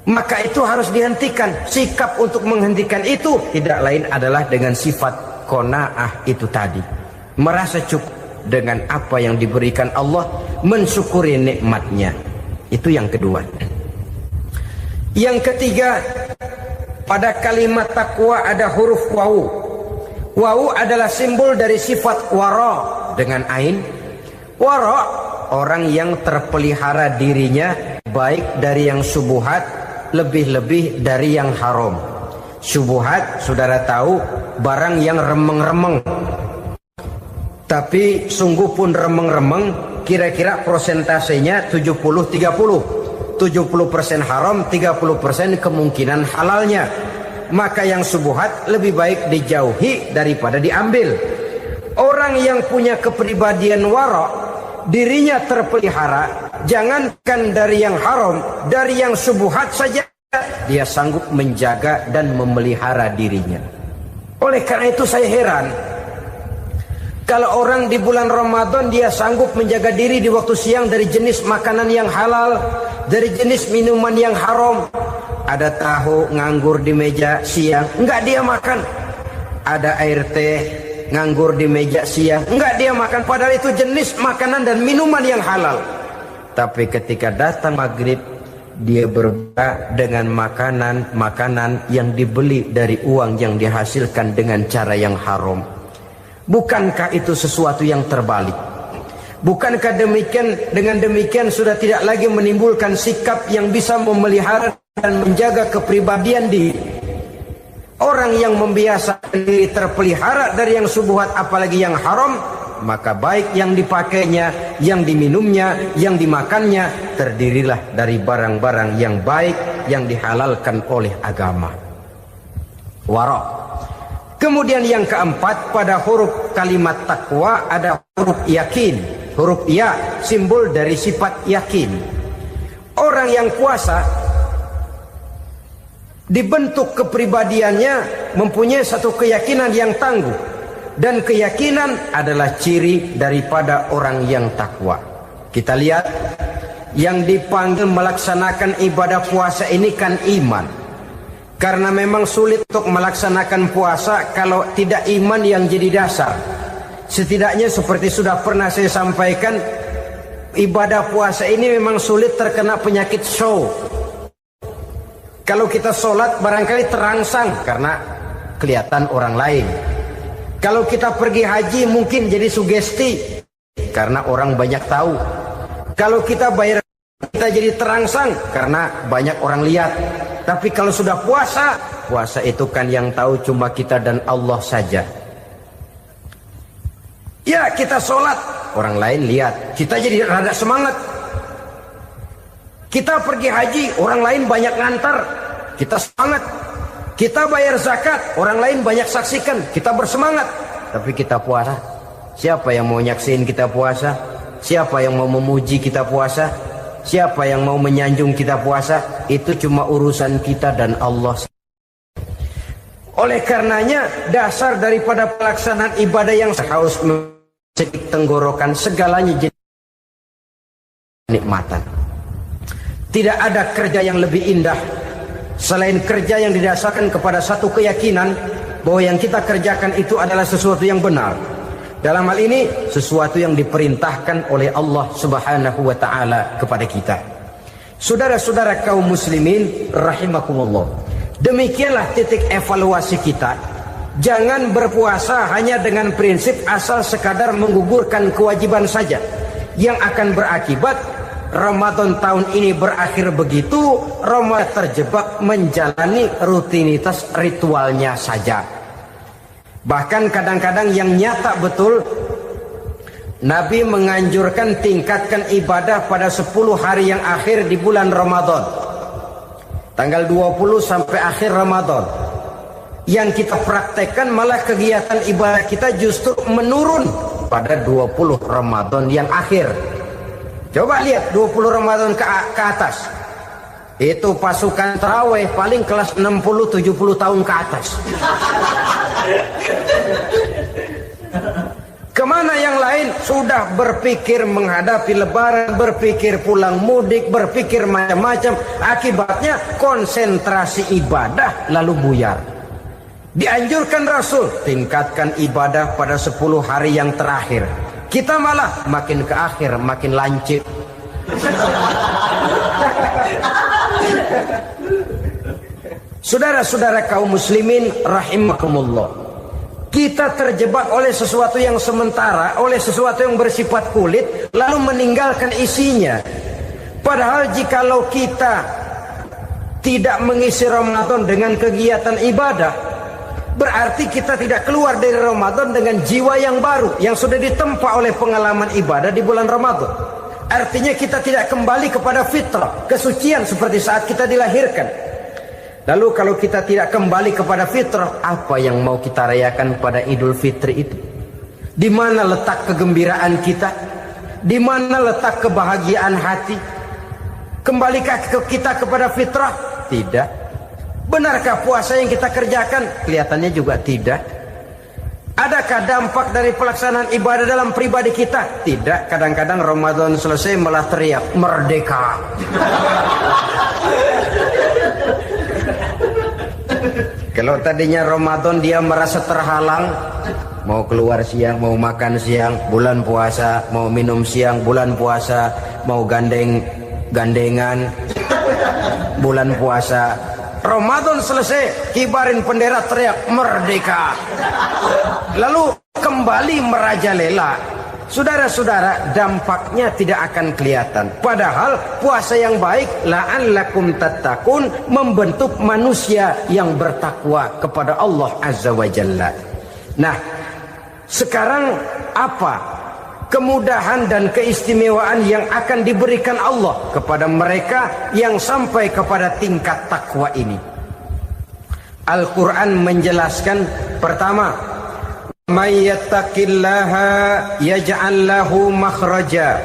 Maka itu harus dihentikan. Sikap untuk menghentikan itu tidak lain adalah dengan sifat qanaah itu tadi. Merasa cukup dengan apa yang diberikan Allah, mensyukuri nikmatnya. Itu yang kedua. Yang ketiga, pada kalimat takwa ada huruf wawu. Wawu adalah simbol dari sifat wara dengan ain. Wara, orang yang terpelihara dirinya baik dari yang syubhat, lebih-lebih dari yang haram. Syubhat, saudara tahu, barang yang remeng-remeng. Tapi sungguh pun remeng-remeng, kira-kira persentasenya 70-30. 70% haram, 30% kemungkinan halalnya. Maka yang syubhat lebih baik dijauhi daripada diambil. Orang yang punya kepribadian wara, dirinya terpelihara, jangankan dari yang haram, dari yang syubhat saja dia sanggup menjaga dan memelihara dirinya. Oleh karena itu saya heran kalau orang di bulan Ramadan dia sanggup menjaga diri di waktu siang dari jenis makanan yang halal, dari jenis minuman yang haram. Ada tahu nganggur di meja siang, enggak dia makan. Ada air teh nganggur di meja siang, enggak dia makan. Padahal itu jenis makanan dan minuman yang halal. Tapi ketika datang maghrib, dia berbuka dengan makanan yang dibeli dari uang yang dihasilkan dengan cara yang haram. Bukankah itu sesuatu yang terbalik? Bukankah dengan demikian sudah tidak lagi menimbulkan sikap yang bisa memelihara dan menjaga kepribadian diri? Orang yang membiasakan diri terpelihara dari yang syubhat apalagi yang haram, maka baik yang dipakainya, yang diminumnya, yang dimakannya terdirilah dari barang-barang yang baik yang dihalalkan oleh agama. Wara. Kemudian yang keempat, pada huruf kalimat takwa ada huruf yakin. Huruf ya simbol dari sifat yakin. Orang yang puasa dibentuk kepribadiannya mempunyai satu keyakinan yang tangguh, dan keyakinan adalah ciri daripada orang yang takwa. Kita lihat yang dipanggil melaksanakan ibadah puasa ini kan iman. Karena memang sulit untuk melaksanakan puasa kalau tidak iman yang jadi dasar. Setidaknya seperti sudah pernah saya sampaikan, ibadah puasa ini memang sulit terkena penyakit show. Kalau kita sholat barangkali terangsang karena kelihatan orang lain. Kalau kita pergi haji mungkin jadi sugesti karena orang banyak tahu. Kalau kita bayar kita jadi terangsang karena banyak orang lihat. Tapi kalau sudah puasa, puasa itu kan yang tahu cuma kita dan Allah saja. Ya kita sholat, orang lain lihat, kita jadi rada semangat. Kita pergi haji, orang lain banyak ngantar, kita semangat. Kita bayar zakat, orang lain banyak saksikan, kita bersemangat. Tapi kita puasa, siapa yang mau nyaksiin kita puasa? Siapa yang mau memuji kita puasa? Siapa yang mau menyanjung kita puasa? Itu cuma urusan kita dan Allah. Oleh karenanya dasar daripada pelaksanaan ibadah yang haus mencedik tenggorokan segalanya jadi nikmatan. Tidak ada kerja yang lebih indah selain kerja yang didasarkan kepada satu keyakinan bahwa yang kita kerjakan itu adalah sesuatu yang benar. Dalam hal ini sesuatu yang diperintahkan oleh Allah Subhanahu wa taala kepada kita. Saudara-saudara kaum muslimin rahimakumullah. Demikianlah titik evaluasi kita. Jangan berpuasa hanya dengan prinsip asal sekadar menggugurkan kewajiban saja, yang akan berakibat Ramadan tahun ini berakhir begitu, Ramadan terjebak menjalani rutinitas ritualnya saja. Bahkan kadang-kadang yang nyata betul, Nabi menganjurkan tingkatkan ibadah pada 10 hari yang akhir di bulan Ramadan, tanggal 20 sampai akhir Ramadan. Yang kita praktekkan malah kegiatan ibadah kita justru menurun pada 20 Ramadan yang akhir. Coba lihat 20 Ramadan ke atas, itu pasukan tarawih paling kelas 60-70 tahun ke atas. Kemana yang lain sudah berpikir menghadapi lebaran, berpikir pulang mudik, berpikir macam-macam. Akibatnya konsentrasi ibadah lalu buyar. Dianjurkan Rasul, tingkatkan ibadah pada 10 hari yang terakhir. Kita malah makin ke akhir makin lancip. Saudara-saudara kaum muslimin rahimakumullah, kita terjebak oleh sesuatu yang sementara, oleh sesuatu yang bersifat kulit, lalu meninggalkan isinya. Padahal jikalau kita tidak mengisi Ramadan dengan kegiatan ibadah, berarti kita tidak keluar dari Ramadan dengan jiwa yang baru, yang sudah ditempa oleh pengalaman ibadah di bulan Ramadan. Artinya kita tidak kembali kepada fitrah, kesucian seperti saat kita dilahirkan. Lalu kalau kita tidak kembali kepada fitrah, apa yang mau kita rayakan pada Idul Fitri itu? Di mana letak kegembiraan kita? Di mana letak kebahagiaan hati? Kembalikah kita kepada fitrah? Tidak. Benarkah puasa yang kita kerjakan? Kelihatannya juga tidak. Adakah dampak dari pelaksanaan ibadah dalam pribadi kita? Tidak. Kadang-kadang Ramadan selesai malah teriak merdeka. Kalau tadinya Ramadan dia merasa terhalang, mau keluar siang, mau makan siang, bulan puasa, mau minum siang, bulan puasa, mau gandengan, bulan puasa. Ramadan selesai, kibarin bendera, teriak merdeka. Lalu kembali merajalela. Saudara-saudara, dampaknya tidak akan kelihatan. Padahal puasa yang baik, la'allakum tattaqun, membentuk manusia yang bertakwa kepada Allah Azza wa Jalla. Nah, sekarang apa kemudahan dan keistimewaan yang akan diberikan Allah kepada mereka yang sampai kepada tingkat takwa ini? Al-Quran menjelaskan, pertama, may yattaqillaha yaj'al lahu makhraja.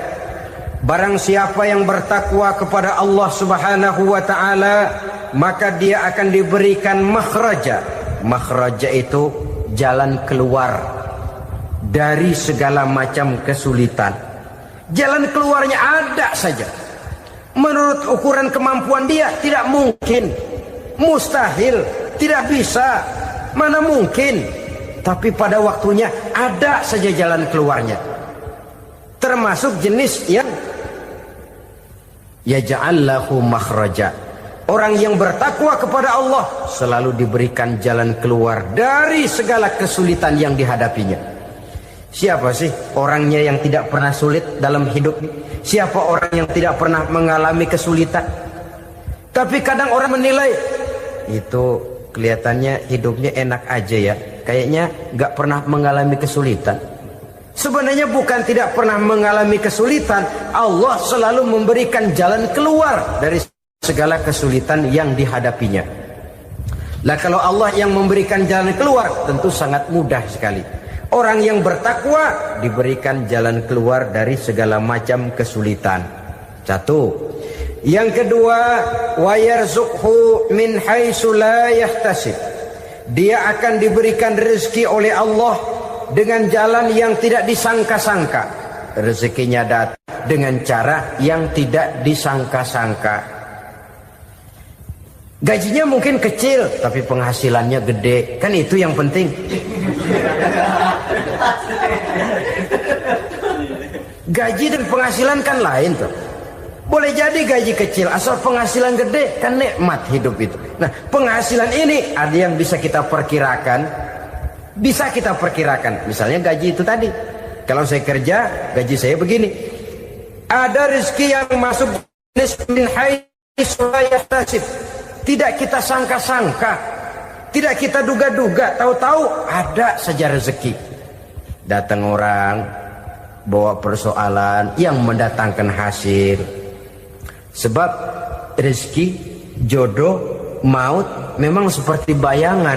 Barang siapa yang bertakwa kepada Allah Subhanahu wa taala, maka dia akan diberikan makhraja. Makhraja itu jalan keluar dari segala macam kesulitan. Jalan keluarnya ada saja. Menurut ukuran kemampuan dia tidak mungkin, mustahil, tidak bisa, mana mungkin. Tapi pada waktunya ada saja jalan keluarnya. Termasuk jenis yang yaj'al lahu makhraja. Orang yang bertakwa kepada Allah selalu diberikan jalan keluar dari segala kesulitan yang dihadapinya. Siapa sih orangnya yang tidak pernah sulit dalam hidup? Siapa orang yang tidak pernah mengalami kesulitan? Tapi kadang orang menilai, itu kelihatannya hidupnya enak aja ya, kayaknya gak pernah mengalami kesulitan. Sebenarnya bukan tidak pernah mengalami kesulitan, Allah selalu memberikan jalan keluar dari segala kesulitan yang dihadapinya. Lah kalau Allah yang memberikan jalan keluar, tentu sangat mudah sekali. Orang yang bertakwa diberikan jalan keluar dari segala macam kesulitan. Satu. Yang kedua, wa yarzuqhu min haitsu la yahtasib. Dia akan diberikan rezeki oleh Allah dengan jalan yang tidak disangka-sangka. Rezekinya datang dengan cara yang tidak disangka-sangka. Gajinya mungkin kecil, tapi penghasilannya gede. Kan itu yang penting. Gaji dan penghasilan kan lain tuh. Boleh jadi gaji kecil, asal penghasilan gede, kan nikmat hidup itu. Nah, penghasilan ini ada yang bisa kita perkirakan. Bisa kita perkirakan. Misalnya gaji itu tadi. Kalau saya kerja, gaji saya begini. Ada rezeki yang masuk min haitsu la yahtasib. Tidak kita sangka-sangka. Tidak kita duga-duga. Tahu-tahu ada saja rezeki. Datang orang, bawa persoalan yang mendatangkan hasil. Sebab rezeki, jodoh, maut memang seperti bayangan.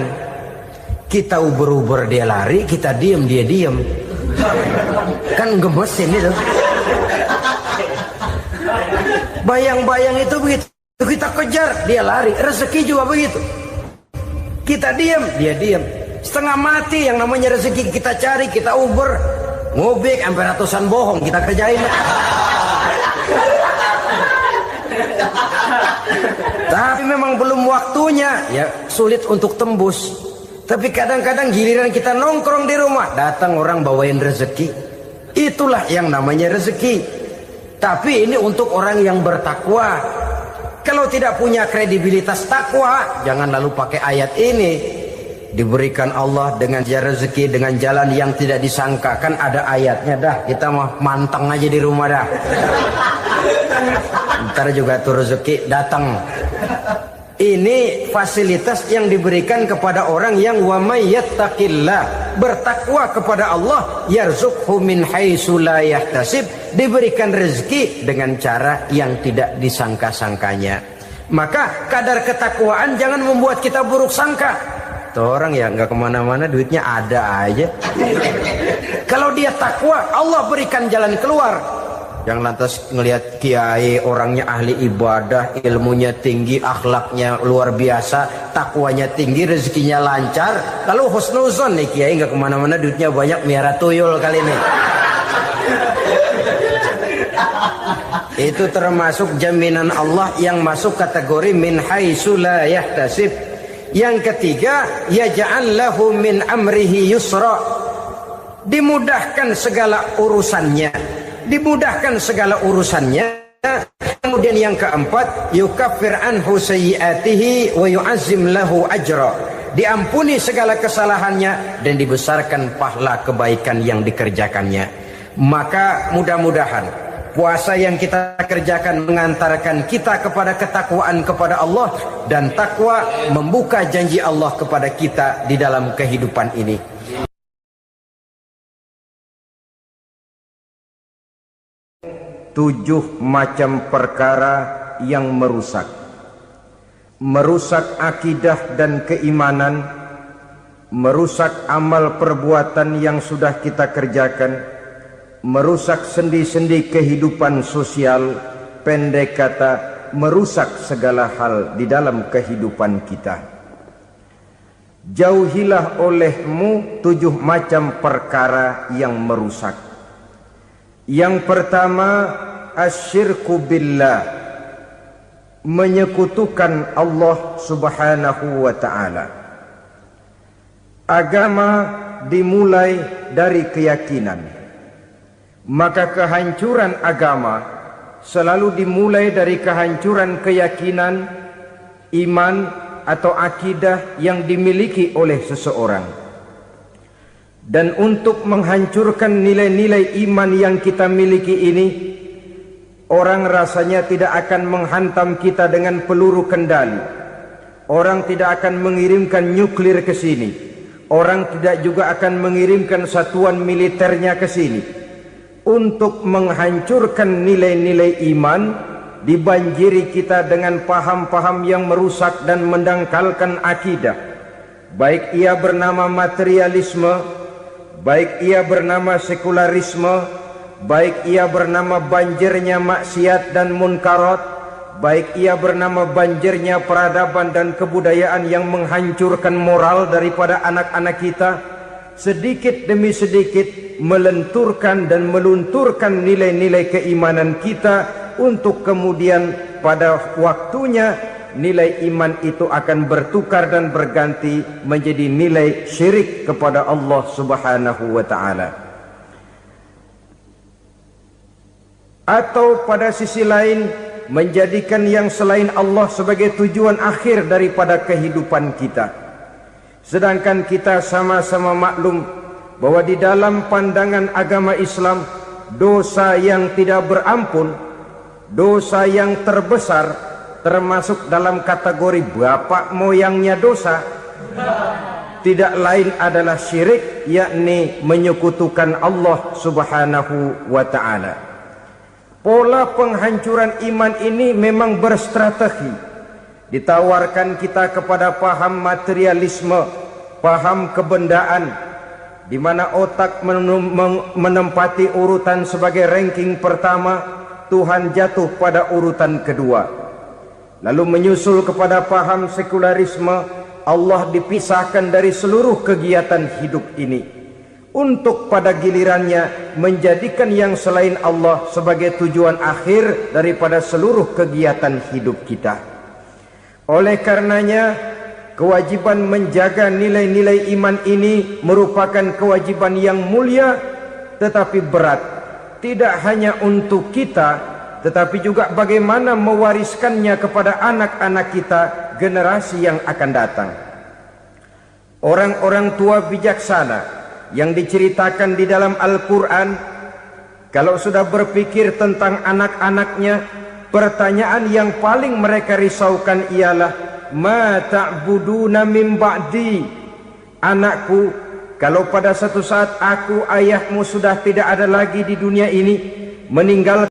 Kita uber-uber dia lari, kita diem dia diem. Kan gemesin itu. Bayang-bayang itu begitu. Kita kejar, dia lari. Rezeki juga begitu. Kita diem, dia diem. Setengah mati yang namanya rezeki kita cari, kita uber. ngubik sampai ratusan bohong kita kerjain. Tapi memang belum waktunya, ya sulit untuk tembus. Tapi kadang-kadang giliran kita nongkrong di rumah, datang orang bawain rezeki. Itulah yang namanya rezeki. Tapi ini untuk orang yang bertakwa. Kalau tidak punya kredibilitas takwa, jangan lalu pakai ayat ini. Diberikan Allah dengan rezeki dengan jalan yang tidak disangka. Kan ada ayatnya dah, kita mah manteng aja di rumah dah. Ntar juga tuh rezeki datang. Ini fasilitas yang diberikan kepada orang yang wa may yattaqillah, bertakwa kepada Allah, yarzuqhu min haitsu la yahtasib, diberikan rezeki dengan cara yang tidak disangka-sangkanya. Maka kadar ketakwaan jangan membuat kita buruk sangka. Tuh orang ya nggak kemana-mana, duitnya ada aja. Kalau dia takwa, Allah berikan jalan keluar. Yang lantas ngelihat kiai orangnya ahli ibadah, ilmunya tinggi, akhlaknya luar biasa, takwanya tinggi, rezekinya lancar, lalu husnuzon nih kiai nggak kemana-mana, duitnya banyak, miara tuyul kali ini. Itu termasuk jaminan Allah yang masuk kategori min haitsu la yahtasib. Yang ketiga, yaj'al lahu min amrihi yusra, dimudahkan segala urusannya. Dimudahkan segala urusannya. Kemudian yang keempat, yukaffir anhu sayyiatihi wa yu'azzim lahu ajra, diampuni segala kesalahannya dan dibesarkan pahala kebaikan yang dikerjakannya. Maka mudah-mudahan puasa yang kita kerjakan mengantarkan kita kepada ketakwaan kepada Allah, dan takwa membuka janji Allah kepada kita di dalam kehidupan ini. 7 macam perkara yang merusak akidah dan keimanan, merusak amal perbuatan yang sudah kita kerjakan, merusak sendi-sendi kehidupan sosial, pendek kata merusak segala hal di dalam kehidupan kita. Jauhilah olehmu 7 macam perkara yang merusak. Yang pertama, asyirku billah, menyekutukan Allah subhanahu wa ta'ala. Agama dimulai dari keyakinan, maka kehancuran agama selalu dimulai dari kehancuran keyakinan, iman atau akidah yang dimiliki oleh seseorang. Dan untuk menghancurkan nilai-nilai iman yang kita miliki ini, orang rasanya tidak akan menghantam kita dengan peluru kendali. Orang tidak akan mengirimkan nuklir ke sini. Orang tidak juga akan mengirimkan satuan militernya ke sini. Untuk menghancurkan nilai-nilai iman, dibanjiri kita dengan paham-paham yang merusak dan mendangkalkan akidah. Baik ia bernama materialisme, baik ia bernama sekularisme, baik ia bernama banjirnya maksiat dan munkarat, baik ia bernama banjirnya peradaban dan kebudayaan yang menghancurkan moral daripada anak-anak kita, sedikit demi sedikit melenturkan dan melunturkan nilai-nilai keimanan kita, untuk kemudian pada waktunya nilai iman itu akan bertukar dan berganti menjadi nilai syirik kepada Allah subhanahu wa ta'ala. Atau pada sisi lain, menjadikan yang selain Allah sebagai tujuan akhir daripada kehidupan kita. Sedangkan kita sama-sama maklum bahwa di dalam pandangan agama Islam, dosa yang tidak berampun, dosa yang terbesar, termasuk dalam kategori bapak moyangnya dosa, tidak lain adalah syirik, yakni menyekutukan Allah subhanahu wa ta'ala. Pola penghancuran iman ini memang berstrategi. Ditawarkan kita kepada paham materialisme, paham kebendaan, di mana otak menempati urutan sebagai ranking pertama, Tuhan jatuh pada urutan kedua. Lalu menyusul kepada paham sekularisme, Allah dipisahkan dari seluruh kegiatan hidup ini, untuk pada gilirannya menjadikan yang selain Allah sebagai tujuan akhir daripada seluruh kegiatan hidup kita. Oleh karenanya, kewajiban menjaga nilai-nilai iman ini merupakan kewajiban yang mulia tetapi berat, tidak hanya untuk kita, tetapi juga bagaimana mewariskannya kepada anak-anak kita, generasi yang akan datang. Orang-orang tua bijaksana yang diceritakan di dalam Al-Quran, kalau sudah berpikir tentang anak-anaknya, pertanyaan yang paling mereka risaukan ialah, ma ta'buduna min ba'di. Anakku, kalau pada satu saat aku, ayahmu sudah tidak ada lagi di dunia ini, meninggalkan